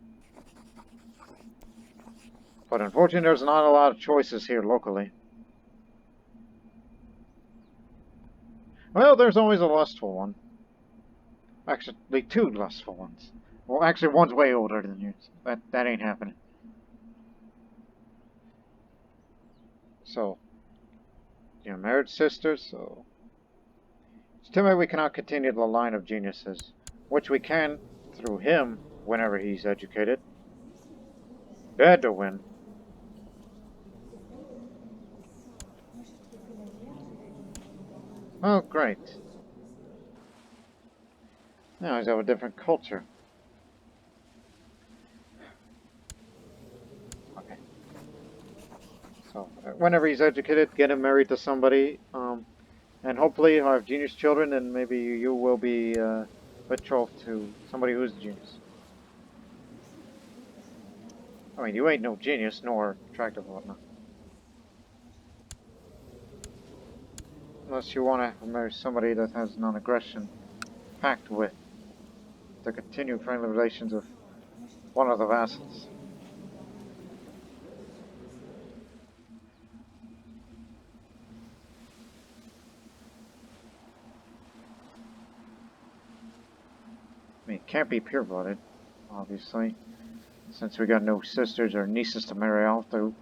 But unfortunately, there's not a lot of choices here locally. Well, there's always a lustful one. Actually, two lustful ones. Well, actually, one's way older than you. That ain't happening. So, you're married sisters, so it's too bad we cannot continue the line of geniuses, which we can through him whenever he's educated. Bad to win. Oh, great. Now he's of a different culture. Okay. So, whenever he's educated, get him married to somebody, and hopefully he'll have genius children, and maybe you will be betrothed to somebody who's a genius. I mean, you ain't no genius, nor attractive or whatnot. Unless you want to marry somebody that has non-aggression pact with to continue friendly relations with one of the vassals. I mean, it can't be pure-blooded. obviously. Since we got no sisters or nieces to marry off to.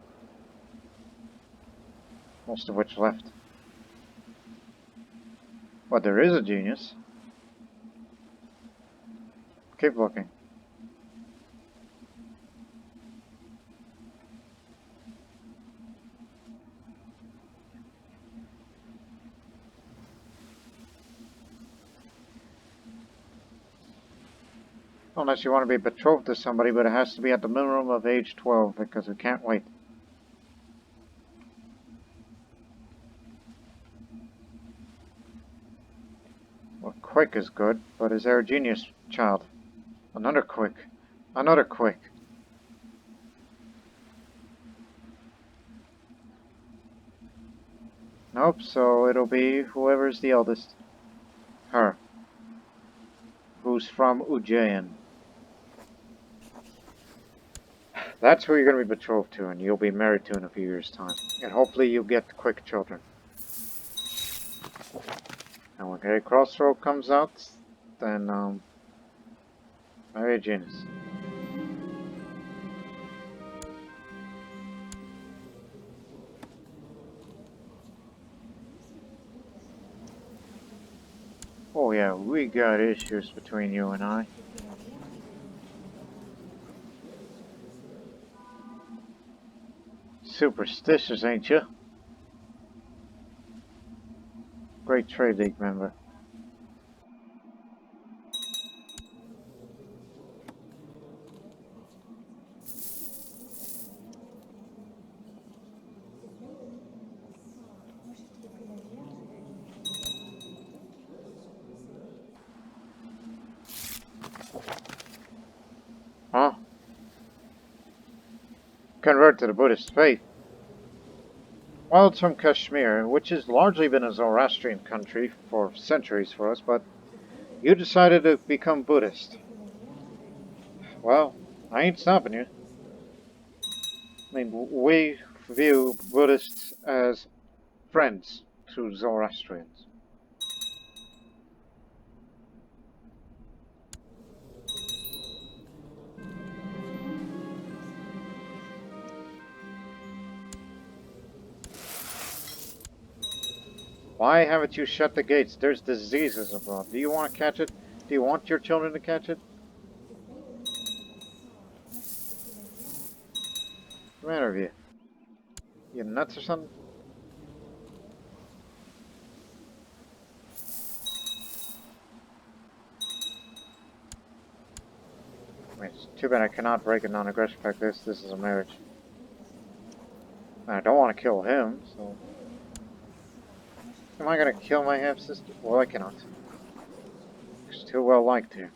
Most of which left. But there is a genius. Keep looking. Unless you want to be betrothed to somebody, but it has to be at the minimum of age 12 because we can't wait. Well, quick is good, but is there a genius child? Another quick. Another quick. Nope, so it'll be whoever's the eldest. Her. Who's from Ujjain. That's who you're going to be betrothed to, and you'll be married to in a few years' time. And hopefully you'll get quick children. And when a crossroad comes out, then, marry a genius. Oh yeah, we got issues between you and I. Superstitious, ain't you? Great Trade League member. Huh? Convert to the Buddhist faith. Well, it's from Kashmir, which has largely been a Zoroastrian country for centuries for us, but you decided to become Buddhist. Well, I ain't stopping you. I mean, we view Buddhists as friends to Zoroastrians. Why haven't you shut the gates? There's diseases abroad. Do you want to catch it? Do you want your children to catch it? What's the matter with you? You nuts or something? I mean, it's too bad I cannot break a non-aggression pact. This is a marriage. And I don't want to kill him, so... Am I gonna kill my half-sister? Well, I cannot. She's too well liked here.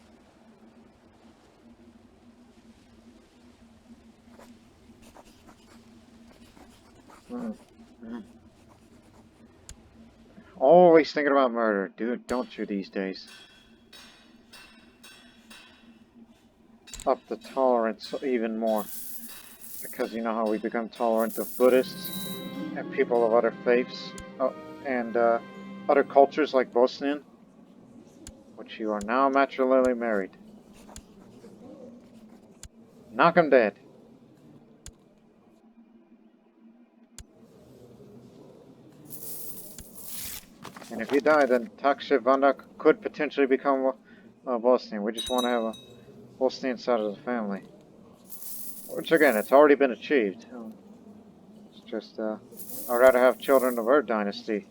Always thinking about murder. Dude, don't you these days. Up the tolerance even more. Because you know how we become tolerant of Buddhists and people of other faiths and other cultures like Bosnian, which you are now matrimonially married. Knock 'em dead. And if you die, then Takshivanda could potentially become Bosnian. We just want to have a Bosnian side of the family. Which again, it's already been achieved. It's just, I'd rather have children of our dynasty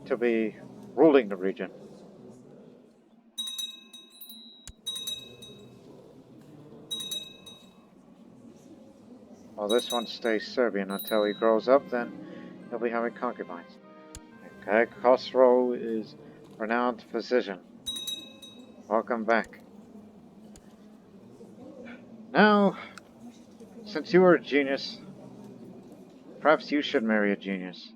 to be ruling the region. Well, this one stays Serbian until he grows up, then he'll be having concubines. Okay, Khosrow is renowned physician. Welcome back. Now, since you are a genius, perhaps you should marry a genius.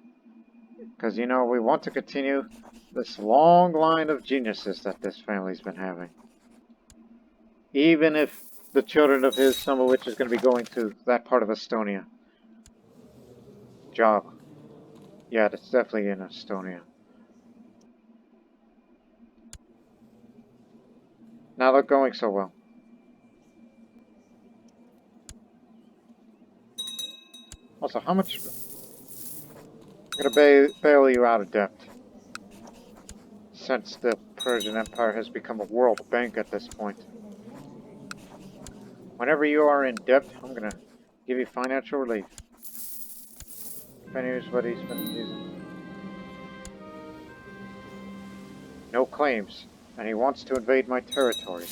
Because, you know, we want to continue this long line of geniuses that this family's been having. Even if the children of his, some of which is going to be going to that part of Estonia. Job. Yeah, that's definitely in Estonia. Not going so well. Also, how much... I'm gonna bail you out of debt. Since the Persian Empire has become a world bank at this point. Whenever you are in debt, I'm gonna give you financial relief. If anybody's been using... No claims, and he wants to invade my territory.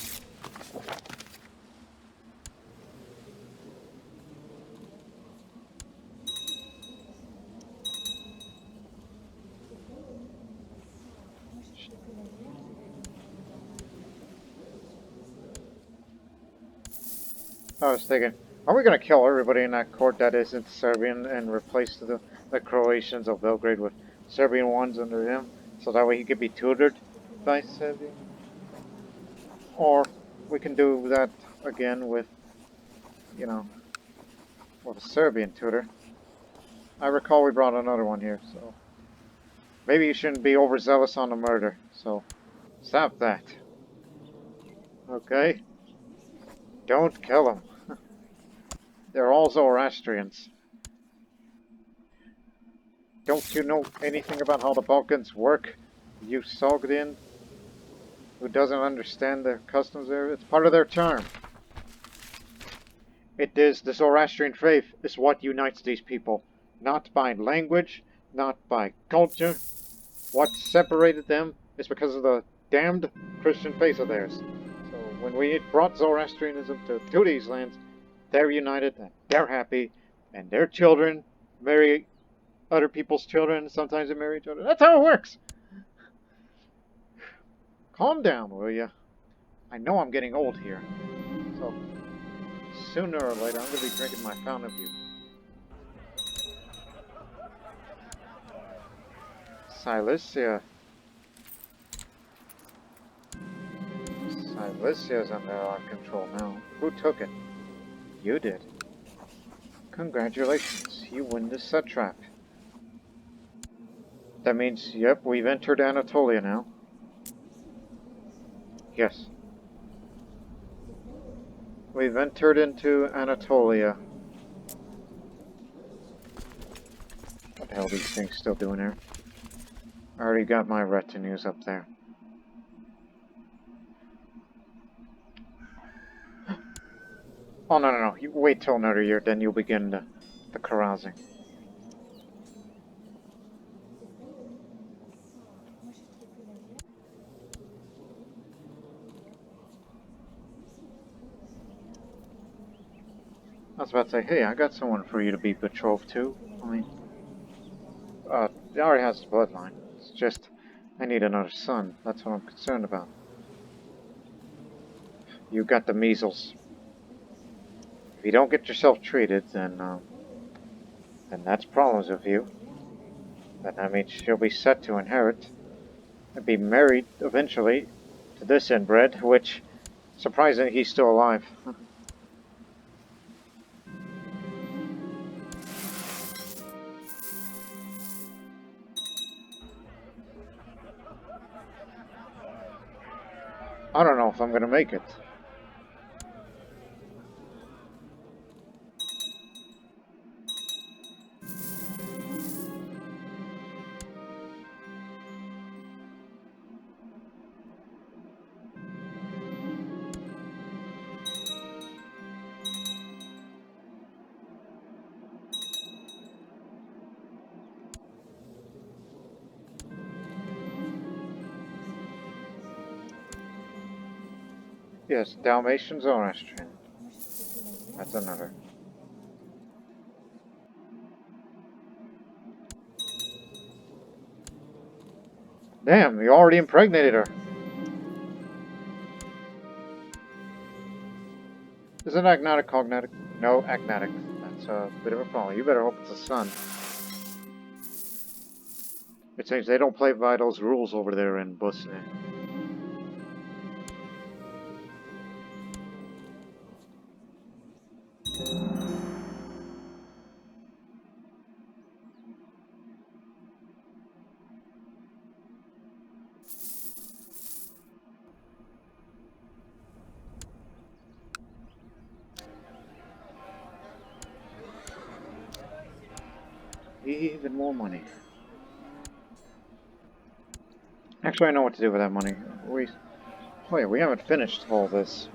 I was thinking, are we going to kill everybody in that court that isn't Serbian and replace the Croatians of Belgrade with Serbian ones under him? So that way he could be tutored by Serbia? Or we can do that again with, you know, with a Serbian tutor. I recall we brought another one here, so... Maybe you shouldn't be overzealous on the murder, so stop that. Okay? Don't kill them. They're all Zoroastrians. Don't you know anything about how the Balkans work? You Sogdian, who doesn't understand their customs there? It's part of their charm. It is the Zoroastrian faith is what unites these people. Not by language, not by culture. What separated them is because of the damned Christian faith of theirs. So when we brought Zoroastrianism to these lands, they're united, and they're happy, and their children marry other people's children, sometimes they marry each other. That's how it works! Calm down, will ya? I know I'm getting old here, so sooner or later I'm gonna be drinking my fountain of youth. Cilicia. Cilicia's under our control now. Who took it? You did. Congratulations, you win the satrap. That means, yep, we've entered Anatolia now. Yes. We've entered into Anatolia. What the hell are these things still doing here? I already got my retinues up there. Oh, no. You wait till another year, then you'll begin the carousing. I was about to say, hey, I got someone for you to be betrothed to. I mean, he already has the bloodline. It's just, I need another son. That's what I'm concerned about. You got the measles. If you don't get yourself treated, then that's problems with you. Then that means she'll be set to inherit and be married eventually to this inbred, which, surprisingly, he's still alive. I don't know if I'm gonna make it. Yes, Dalmatian Zoroastrian. That's another. Damn, you already impregnated her. Is it agnatic cognatic? No, agnatic. That's a bit of a problem. You better hope it's a son. It seems they don't play by those rules over there in Bosnia. Even more money. Actually, I know what to do with that money. Oh yeah, we haven't finished all this.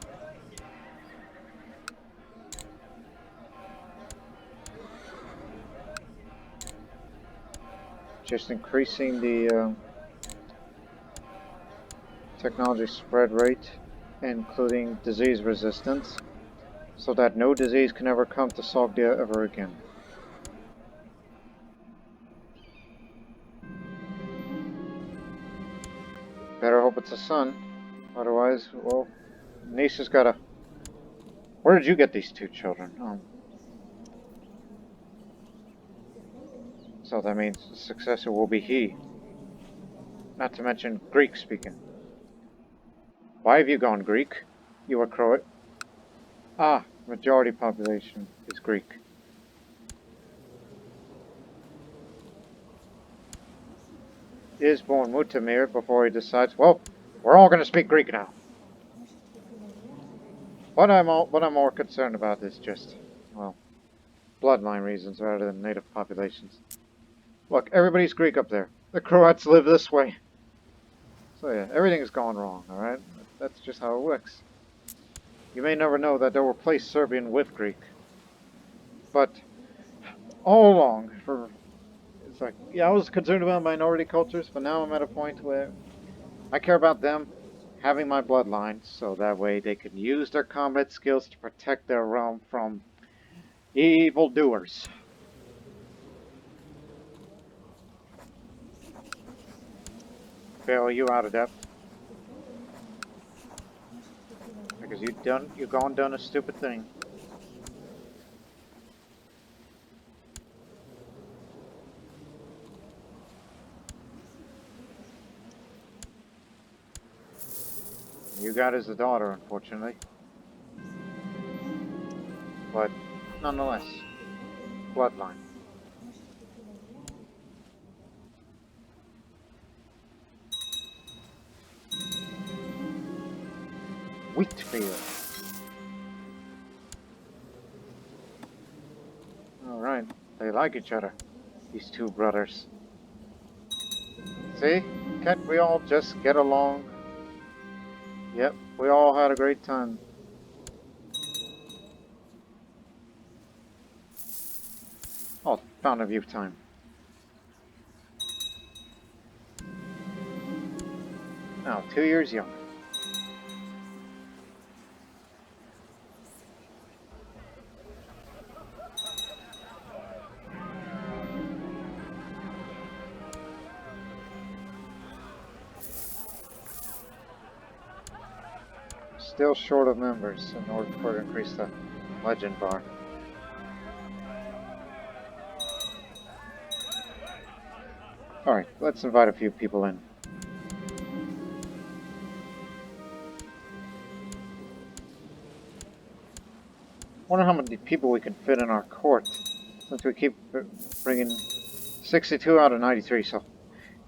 Just increasing the technology spread rate, including disease resistance, so that no disease can ever come to Sogdia ever again. Better hope it's a son. Otherwise, well, Nisa's gotta... Where did you get these two children? Oh. So that means the successor will be he. Not to mention Greek speaking. Why have you gone Greek? You are Croat. Ah, majority population is Greek. Is born Mutamir before he decides, well, we're all going to speak Greek now. What I'm more concerned about is just, well, bloodline reasons rather than native populations. Look, everybody's Greek up there. The Croats live this way. So yeah, everything's gone wrong, alright? That's just how it works. You may never know that they'll replace Serbian with Greek. But all along, it's like, yeah, I was concerned about minority cultures, but now I'm at a point where I care about them having my bloodline, so that way they can use their combat skills to protect their realm from evil doers. Fail you out of depth. Because you've gone done a stupid thing. You got as a daughter, unfortunately. But, nonetheless, bloodline. Wheatfield. Alright, they like each other, these two brothers. See? Can't we all just get along? Yep, we all had a great time. Oh, found a view time. Now, 2 years younger. Still short of members in order to increase the legend bar. Alright, let's invite a few people in. Wonder how many people we can fit in our court, since we keep bringing 62 out of 93, so...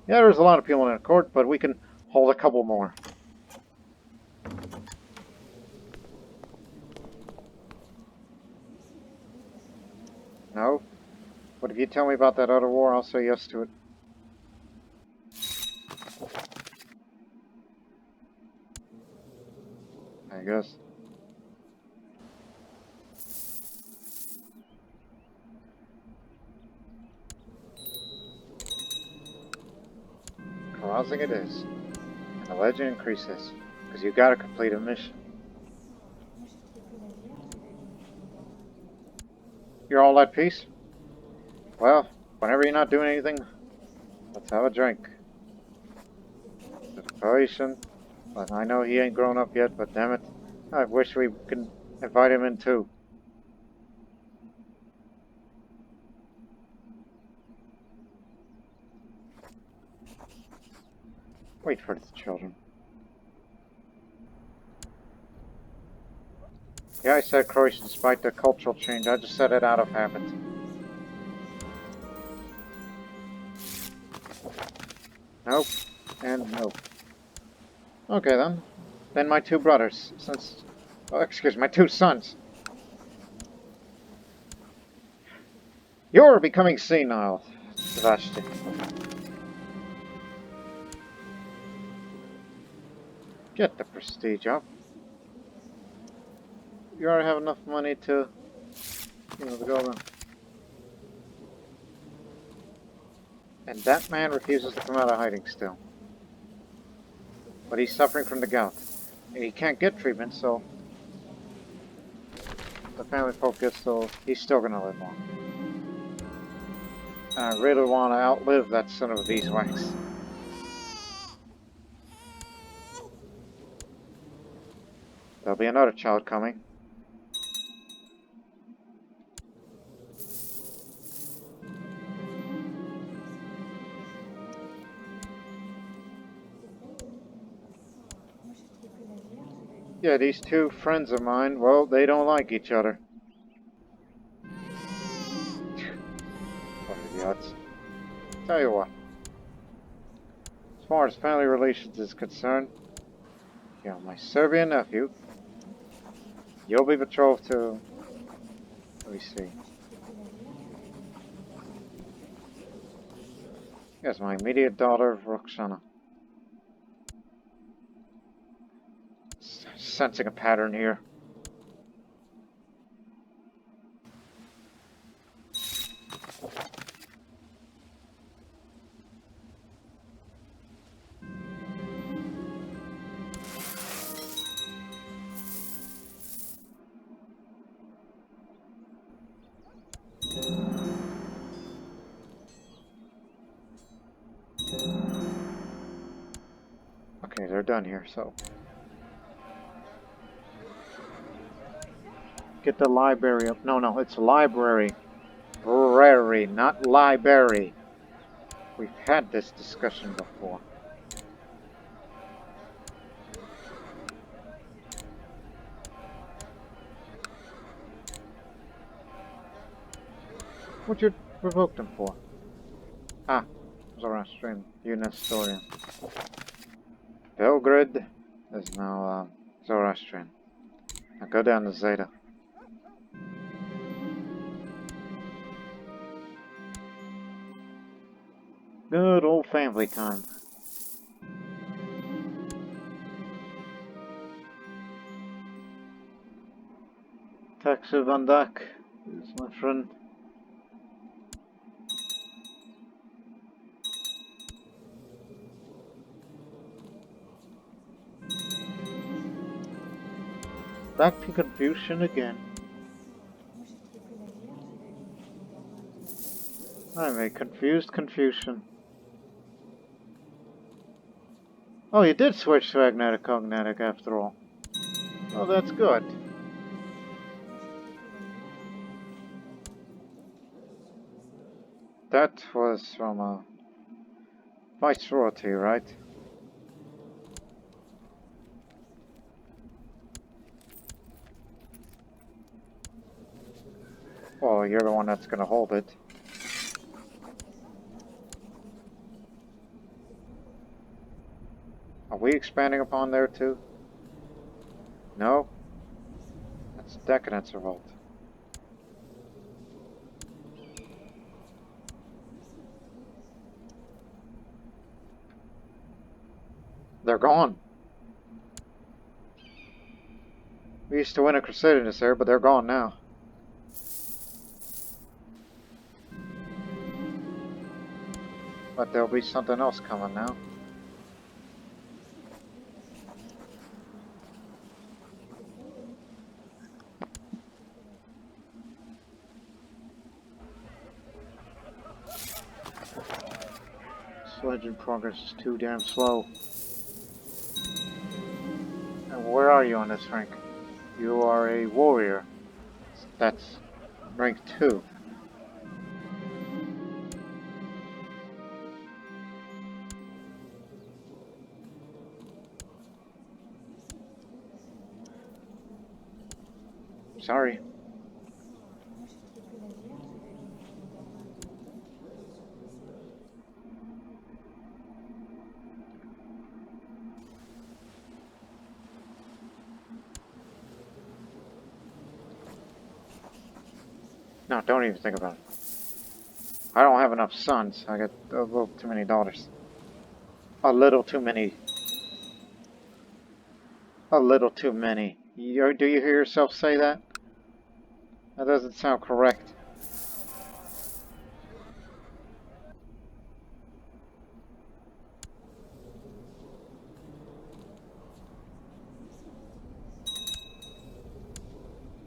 Yeah, there's a lot of people in our court, but we can hold a couple more. No? But if you tell me about that other war, I'll say yes to it. I guess. Carousing it is. And the legend increases, because you gotta complete a mission. You're all at peace? Well, whenever you're not doing anything, let's have a drink. The Persian, but I know he ain't grown up yet, but damn it, I wish we could invite him in too. Wait for the children. Yeah, I said Croatia despite the cultural change. I just said it out of habit. Nope. And nope. Okay then. Then my two brothers, since... Oh, excuse me, my two sons. You're becoming senile. Divashtich. Get the prestige up. You already have enough money to, to go around. And that man refuses to come out of hiding still. But he's suffering from the gout. And he can't get treatment, so the family focus, so he's still gonna live long. I really want to outlive that son of a beeswax. There'll be another child coming. Yeah, these two friends of mine, well, they don't like each other. What idiots. Tell you what. As far as family relations is concerned, my Serbian nephew, you'll be betrothed to, let me see. Yes, my immediate daughter, Roxana. Sensing a pattern here. Okay, they're done here, so. Get the library up. No, it's library. Brary, not library. We've had this discussion before. What'd you revoke them for? Ah, Zoroastrian, Nestorian. Belgrade is now Zoroastrian. Now go down to Zeta. Good old family time. Taxi Van Dyck is my friend. Back to confusion again. I'm a confused Confucian. Oh, you did switch to agnetic cognetic after all. Oh, that's good. That was from a viceroyalty, right? Well, you're the one that's gonna hold it. Are we expanding upon there too? No? That's Decadence Revolt. They're gone. We used to win a crusade in this area, but they're gone now. But there'll be something else coming now. Legend progress is too damn slow. And where are you on this rank? You are a warrior. That's rank 2. Sorry. No, don't even think about it. I don't have enough sons. I got a little too many daughters. A little too many. A little too many. Do you hear yourself say that? That doesn't sound correct.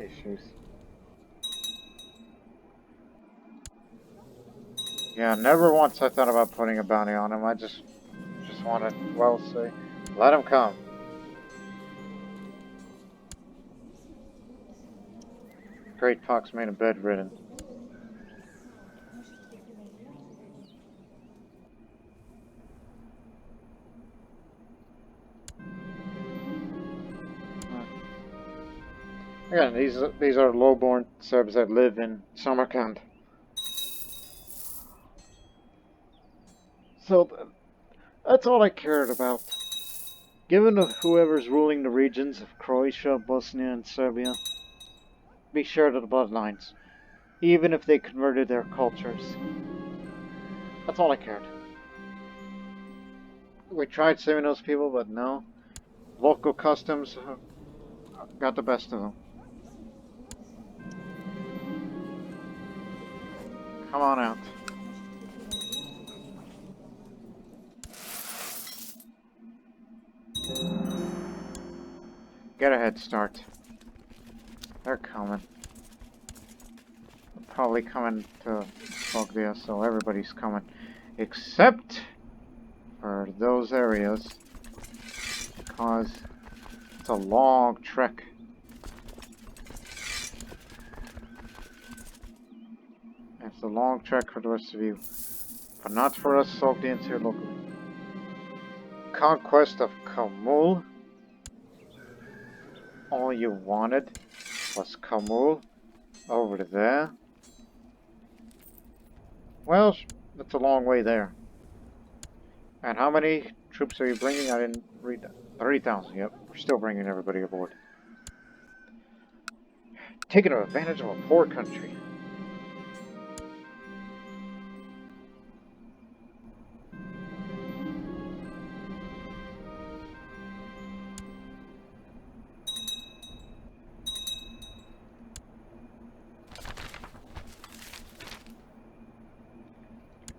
Issues. Yeah, never once I thought about putting a bounty on him. I just wanted, well, say, let him come. Great Fox made him bedridden. Again, these are low-born Serbs that live in Samarkand. So that's all I cared about. Given whoever's ruling the regions of Croatia, Bosnia, and Serbia, be shared to the bloodlines, even if they converted their cultures. That's all I cared. We tried saving those people, but no. Local customs got the best of them. Come on out. Get a head start. They're coming. They're probably coming to Sogdia, so everybody's coming. Except for those areas. Because it's a long trek. It's a long trek for the rest of you. But not for us Sogdians here locally. Conquest of Kamul. All you wanted was Kamul over there. Well, that's a long way there. And how many troops are you bringing? I didn't read that. 30,000, yep. We're still bringing everybody aboard. Taking advantage of a poor country.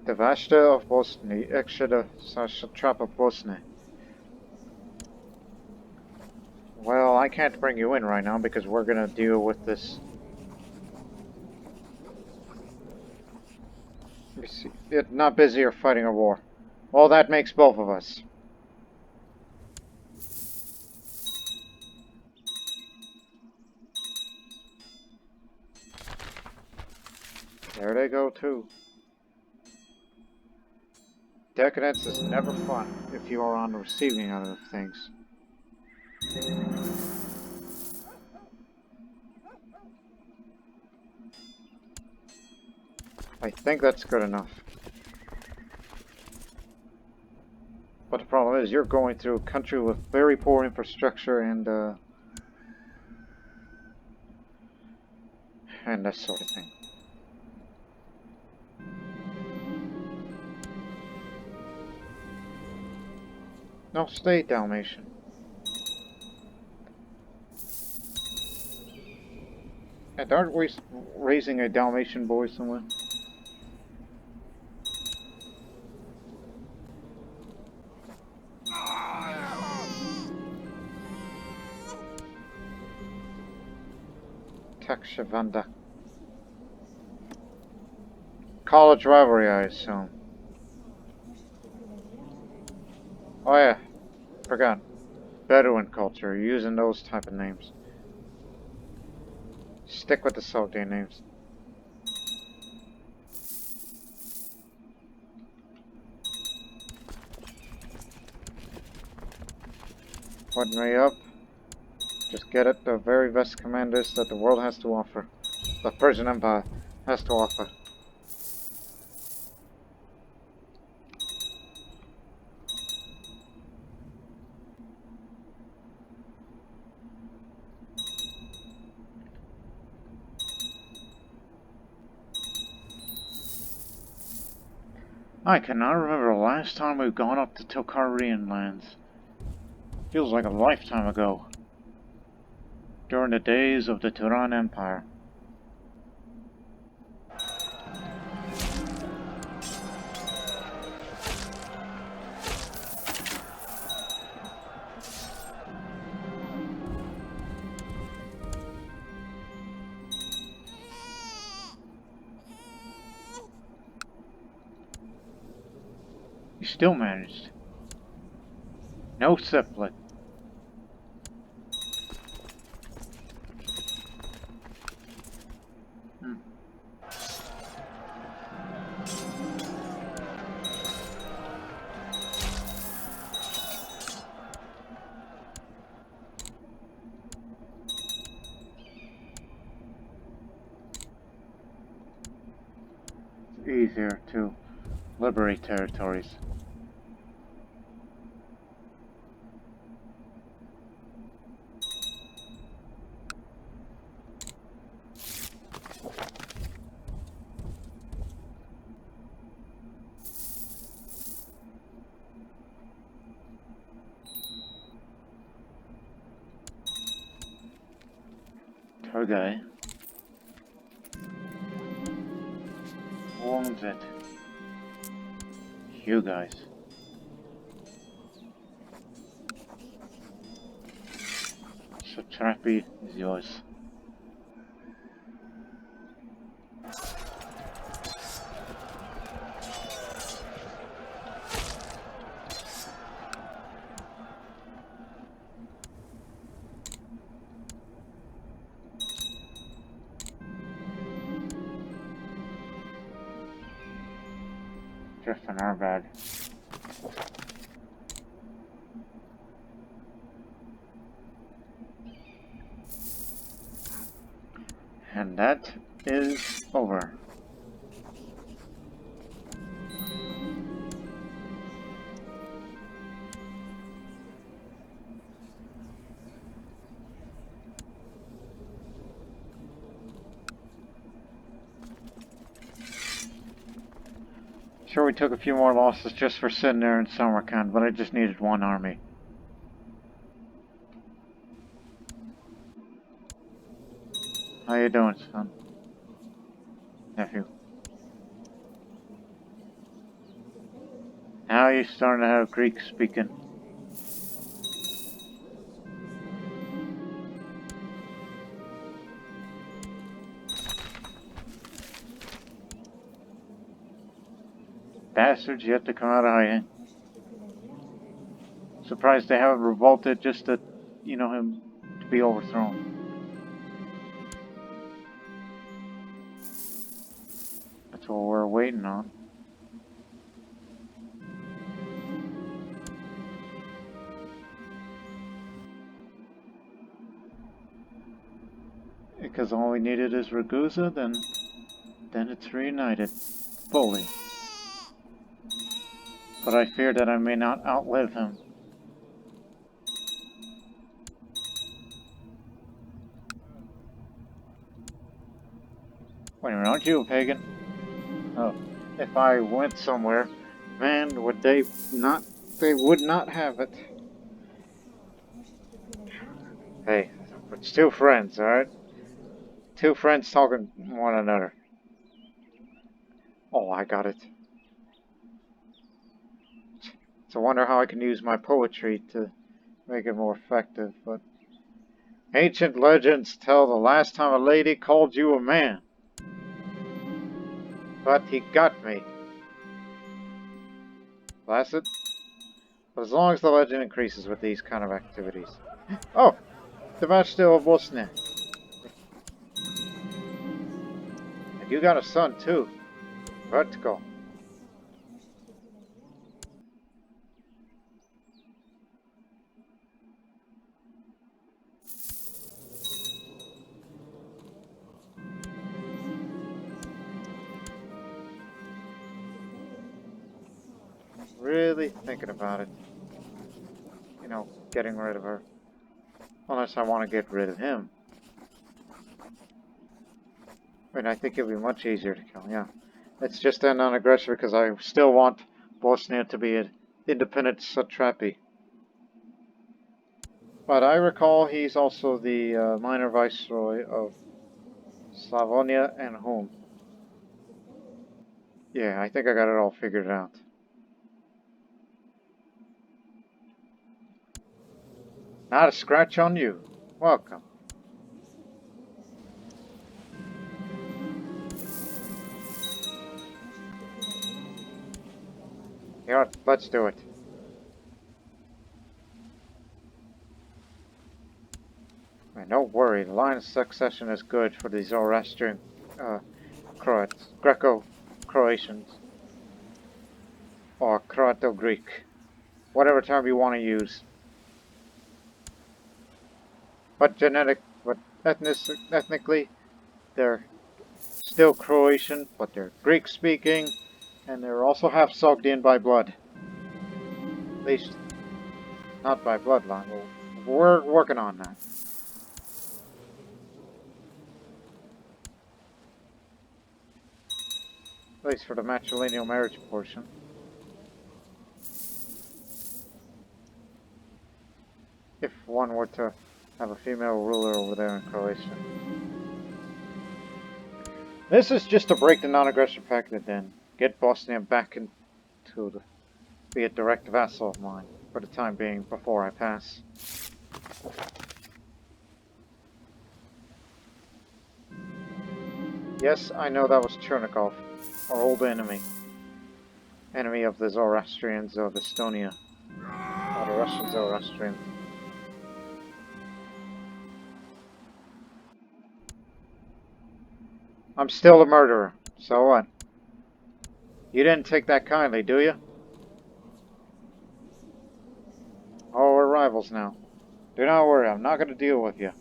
Divashtich of Bosnia, Ekshida Satrap of Bosnia. Well, I can't bring you in right now because we're gonna deal with this. Let me see. Not busy or fighting a war. Well, that makes both of us. There they go too. Decadence is never fun if you are on the receiving end of things. I think that's good enough. But the problem is, you're going through a country with very poor infrastructure and that sort of thing. No, stay Dalmatian. And aren't we raising a Dalmatian boy somewhere? Takshavanda. College rivalry, I assume. Oh yeah, forgot. Bedouin culture, using those type of names. Stick with the Sogdian names. Put me up. Just get it, the very best commanders that the world has to offer. The Persian Empire has to offer. I cannot remember the last time we've gone up to Tokharian lands. Feels like a lifetime ago. During the days of the Turan Empire. You still managed. No seplet. It's easier to liberate territories. Okay. Who owns it? You guys. So Trappy is yours. Just an airbag. And that is over. Sure, we took a few more losses just for sitting there in Samarkand, but I just needed one army. How you doing, son? Nephew. Now you're starting to have Greek speaking. Bastards yet to come out of hiding. Surprised they haven't revolted just to, him to be overthrown. That's what we're waiting on. Because all we needed is Ragusa, then it's reunited. Fully. But I fear that I may not outlive him. Wait a minute, aren't you a pagan? Oh, if I went somewhere, man, would they not, they would not have it. Hey, it's two friends, alright? Two friends talking to one another. Oh, I got it. It's a wonder how I can use my poetry to make it more effective, but... Ancient legends tell the last time a lady called you a man. But he got me. Placid? But as long as the legend increases with these kind of activities. Oh! Divashtich of Bosnia. And you got a son too. Vertical. Really thinking about it. Getting rid of her. Unless I want to get rid of him. I mean, I think it'll be much easier to kill, yeah. It's just a non-aggression because I still want Bosnia to be an independent satrapy. But I recall he's also the minor viceroy of Slavonia and Home. Yeah, I think I got it all figured out. Not a scratch on you. Welcome. You know what? Let's do it. Man, don't worry, the line of succession is good for the Zoroastrian Croats, Greco-Croatians, or Croato-Greek, whatever term you want to use. But ethnically, they're still Croatian, but they're Greek-speaking, and they're also half Sogdian by blood. At least, not by bloodline. We're working on that. At least for the matrilineal marriage portion. If one were to have a female ruler over there in Croatia. This is just to break the non-aggression pact and then get Bosnia back into be a direct vassal of mine for the time being before I pass. Yes, I know that was Chernikov, our old enemy. Enemy of the Zoroastrians of Estonia. Or the Russian Zoroastrians. I'm still a murderer, so what? You didn't take that kindly, do you? Oh, we're rivals now. Do not worry, I'm not going to deal with you.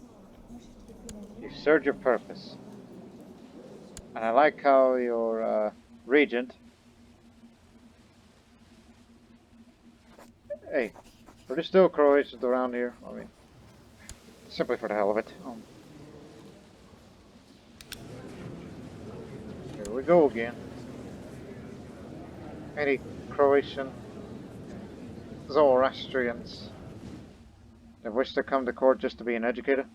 You've served your purpose. And I like how your regent... Hey, are there still Croatians around here? I mean, simply for the hell of it. Here we go again. Any Croatian Zoroastrians that wish to come to court just to be an educator?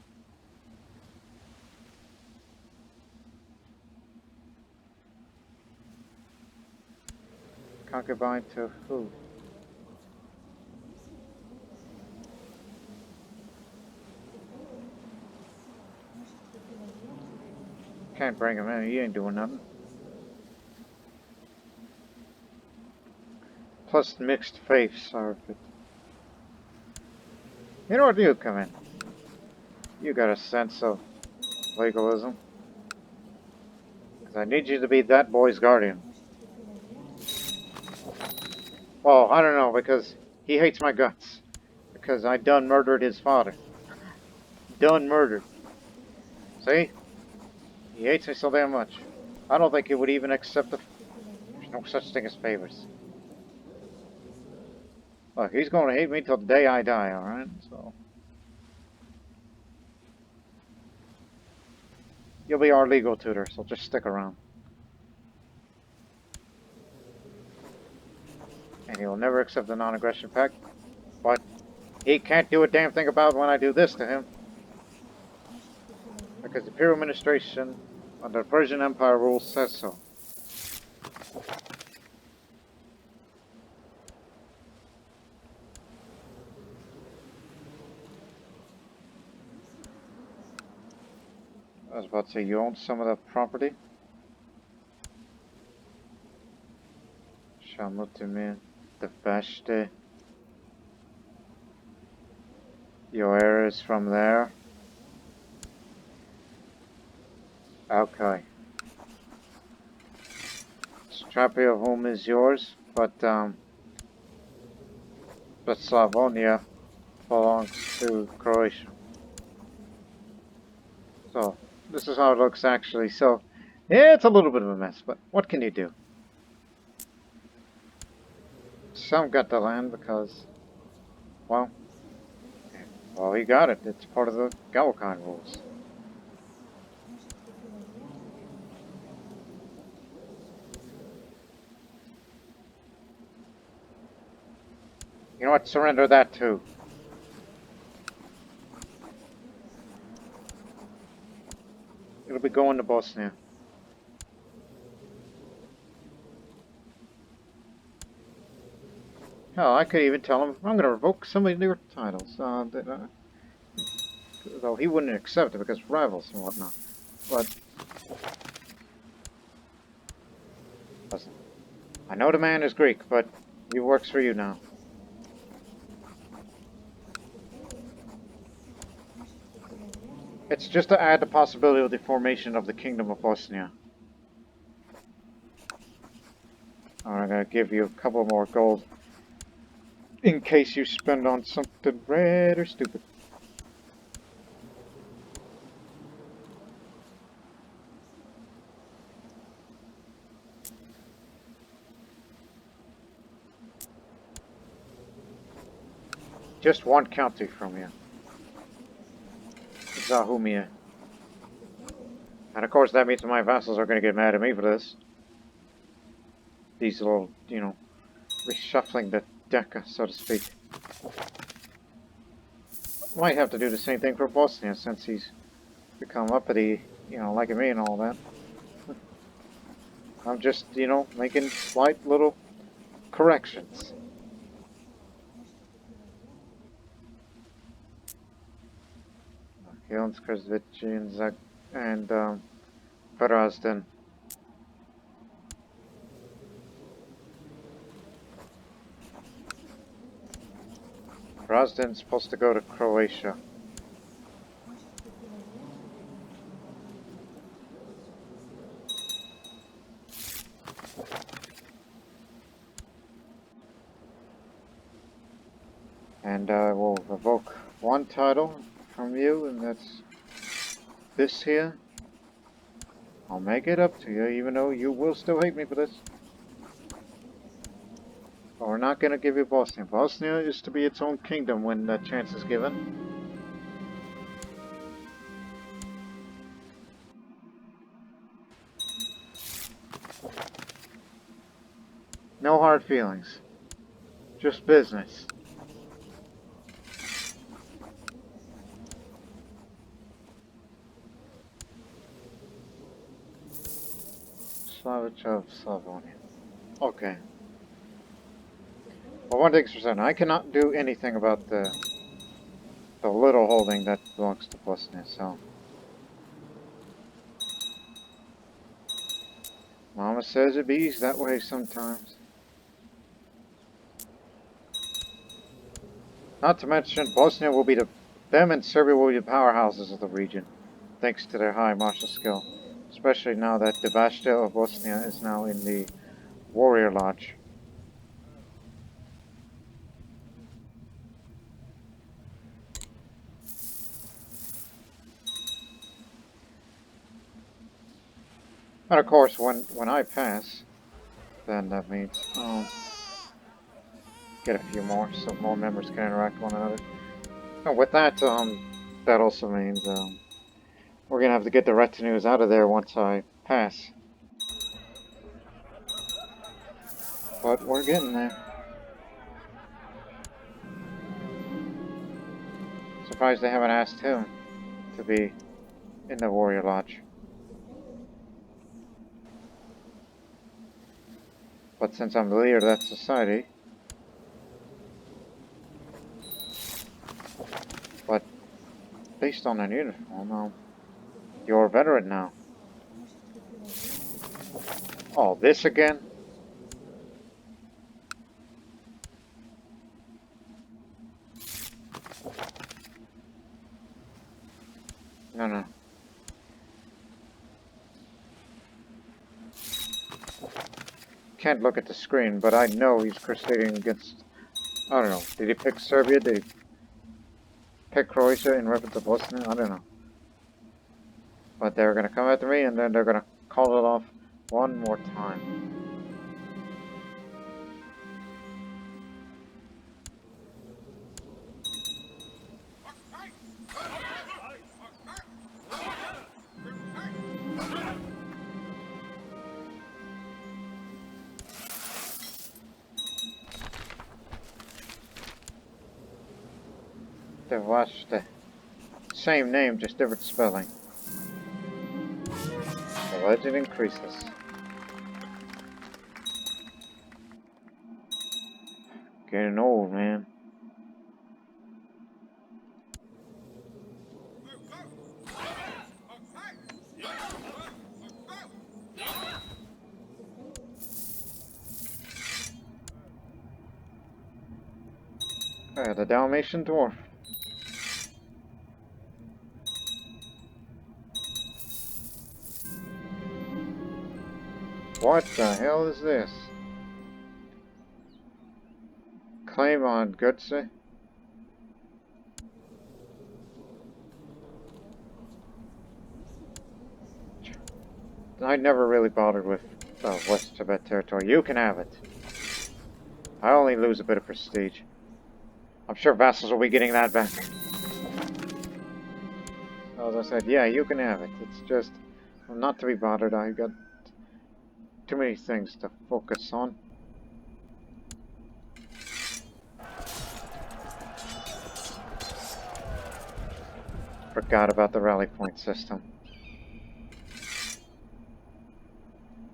Concubine to who? Can't bring him in, he ain't doing nothing. Plus mixed faiths are... You know what, you come in. You got a sense of legalism. Because I need you to be that boy's guardian. Well, I don't know, because he hates my guts. Because I done murdered his father. Done murdered. See? He hates me so damn much. I don't think he would even accept the... There's no such thing as favors. Look, he's going to hate me till the day I die, alright? So... You'll be our legal tutor, so just stick around. And he'll never accept the non-aggression pact. But he can't do a damn thing about it when I do this to him. Because the Imperial Administration under the Persian Empire rules says so. I was about to say, you own some of the property? Shamutimir, Divashtich. Your heir is from there? Okay. Satrapy of whom is yours, but Slavonia belongs to Croatia. So, this is how it looks actually. So, yeah, it's a little bit of a mess, but what can you do? Some got the land because, well, he got it. It's part of the Galakine rules. You know what? Surrender that too. It'll be going to Bosnia. Hell, I could even tell him I'm going to revoke some of your titles. Though he wouldn't accept it because rivals and whatnot. But listen, I know the man is Greek, but he works for you now. It's just to add the possibility of the formation of the Kingdom of Bosnia. I'm going to give you a couple more gold in case you spend on something red or stupid. Just one county from you. Zahumia. And of course that means my vassals are going to get mad at me for this. These little, you know, reshuffling the deck, so to speak. Might have to do the same thing for Bosnia since he's become uppity, you know, like me and all that. I'm just, you know, making slight little corrections. Kilns, Krzvich, and Perazden. Perazden's supposed to go to Croatia. And I will revoke one title from you, and that's this here. I'll make it up to you, even though you will still hate me for this. But we're not going to give you Bosnia. Bosnia is to be its own kingdom when that chance is given. No hard feelings. Just business. Slavich of Slavonia. Okay. Well, one thing's for certain, I cannot do anything about the little holding that belongs to Bosnia, so... Mama says it bees that way sometimes. Not to mention, Bosnia will be them and Serbia will be the powerhouses of the region, thanks to their high martial skill. Especially now that Divashtich of Bosnia is now in the Warrior Lodge. And of course, when I pass, then that means get a few more, so more members can interact with one another. And with that, that also means we're gonna have to get the retinues out of there once I pass. But we're getting there. Surprised they haven't asked him to be in the Warrior Lodge. But since I'm the leader of that society... But based on an uniform, you're a veteran now. Oh, this again? No. Can't look at the screen, but I know he's crusading against... I don't know. Did he pick Serbia? Did he pick Croatia in reference to Bosnia? I don't know. But they're going to come after me, and then they're going to call it off one more time. Divashtich. Same name, just different spelling. The legend increases. Getting old, man. The Dalmatian dwarf. What the hell is this? Claim on Goodsey? I never really bothered with West Tibet territory. You can have it. I only lose a bit of prestige. I'm sure vassals will be getting that back. As I said, yeah, you can have it. It's just not to be bothered. I got too many things to focus on. Forgot about the rally point system.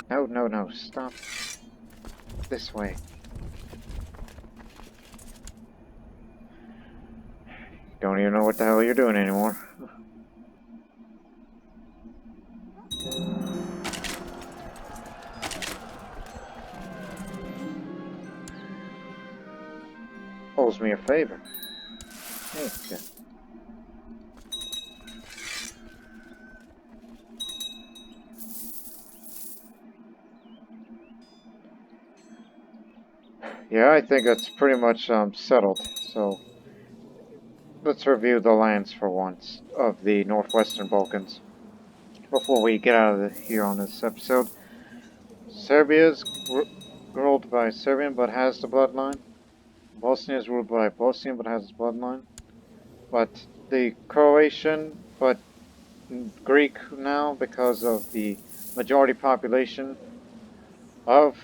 No, no, no, stop. This way. Don't even know what the hell you're doing anymore. Owes me a favor. Okay. Yeah, I think it's pretty much settled. So let's review the lands for once of the Northwestern Balkans before we get out of here on this episode. Serbia is ruled by Serbian but has the bloodline. Bosnia is ruled by Bosnian but has its bloodline. But the Croatian but Greek now, because of the majority population of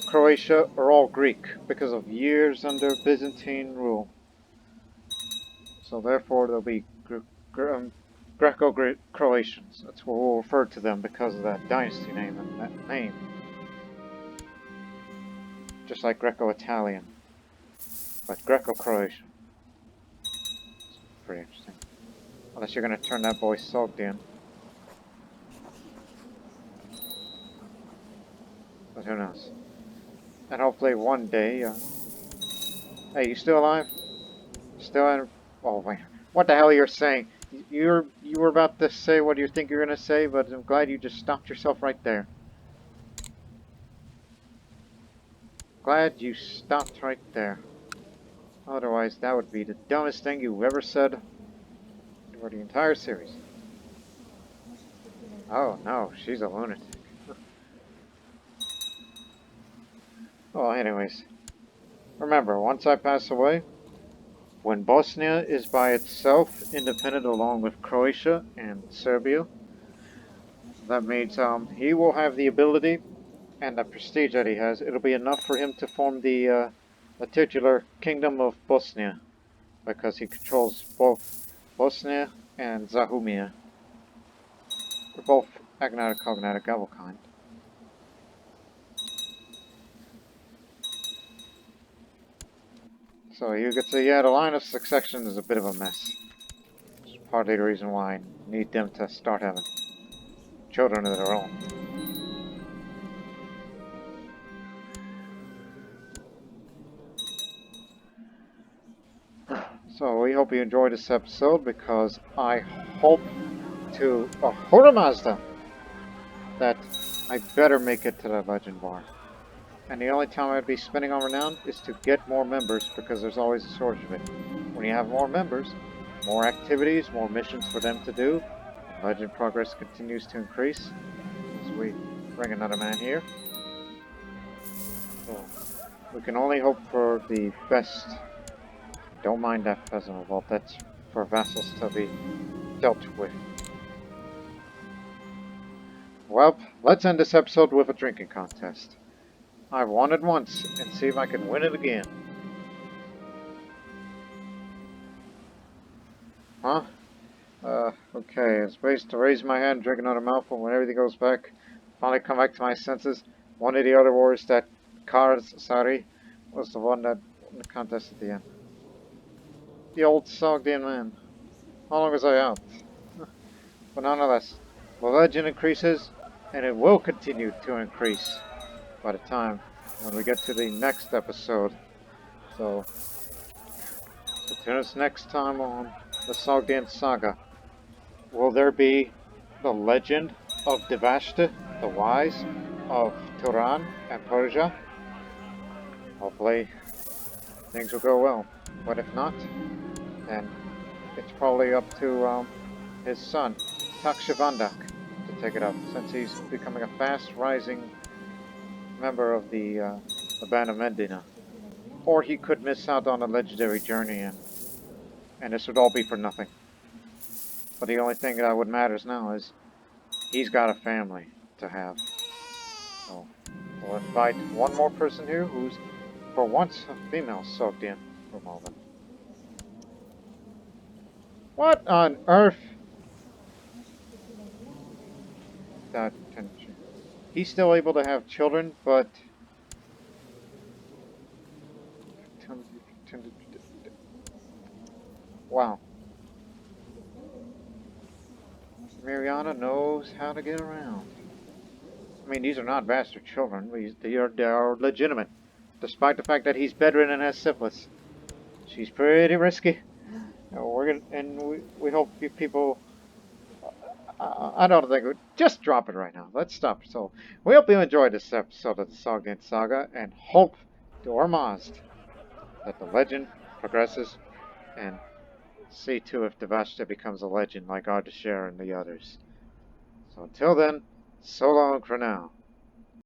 Croatia, are all Greek because of years under Byzantine rule. So therefore they'll be Greco-Croatians. That's what we'll refer to them because of that dynasty name and that name. Just like Greco-Italian, but Greco-Croatian. Pretty interesting. Unless you're going to turn that boy Sogdian. But who knows. And hopefully one day, hey, you still alive? Still in? Oh, wait. What the hell you're saying? You were about to say what you think you're going to say, but I'm glad you just stopped yourself right there. Glad you stopped right there. Otherwise, that would be the dumbest thing you've ever said for the entire series. Oh, no, she's a lunatic. Well, anyways. Remember, once I pass away, when Bosnia is by itself, independent along with Croatia and Serbia, that means he will have the ability and the prestige that he has. It'll be enough for him to form the titular Kingdom of Bosnia, because he controls both Bosnia and Zahumia. They're both agnatic, cognatic, Gavelkind. So you could say, yeah, the line of succession is a bit of a mess. It's partly the reason why I need them to start having children of their own. So we hope you enjoyed this episode, because I hope to Ahura Mazda that I better make it to the Legend Bar. And the only time I'd be spending on Renown is to get more members, because there's always a shortage of it. When you have more members, more activities, more missions for them to do, Legend progress continues to increase as we bring another man here. So we can only hope for the best. Don't mind that peasant revolt, that's for vassals to be dealt with. Well, let's end this episode with a drinking contest. I've won it once, and see if I can win it again. Huh? Okay, it's based to raise my hand, drink another mouthful when everything goes back. Finally come back to my senses. One of the other warriors, that Kars, sorry, was the one that won the contest at the end. The old Sogdian man. How long was I out? But nonetheless, the legend increases, and it will continue to increase by the time when we get to the next episode. So tune us next time on the Sogdian Saga. Will there be the legend of Divashtich, the wise, of Turan and Persia? Hopefully things will go well. But if not, then it's probably up to his son, Takshivandak, to take it up, since he's becoming a fast-rising member of the band of Medina. Or he could miss out on a legendary journey, and this would all be for nothing. But the only thing that would matters now is he's got a family to have. So we'll invite one more person here who's, for once, a female Sogdian for a moment. What on earth? That tension. He's still able to have children, but wow. Mariana knows how to get around. I mean, these are not bastard children. They are legitimate, despite the fact that he's bedridden and has syphilis. She's pretty risky. We hope you people. I don't think just drop it right now. Let's stop. So we hope you enjoyed this episode of the Sogdian Saga, and hope to Ormazd that the legend progresses, and see too if Divashtich becomes a legend like Ardashir and the others. So until then, so long for now.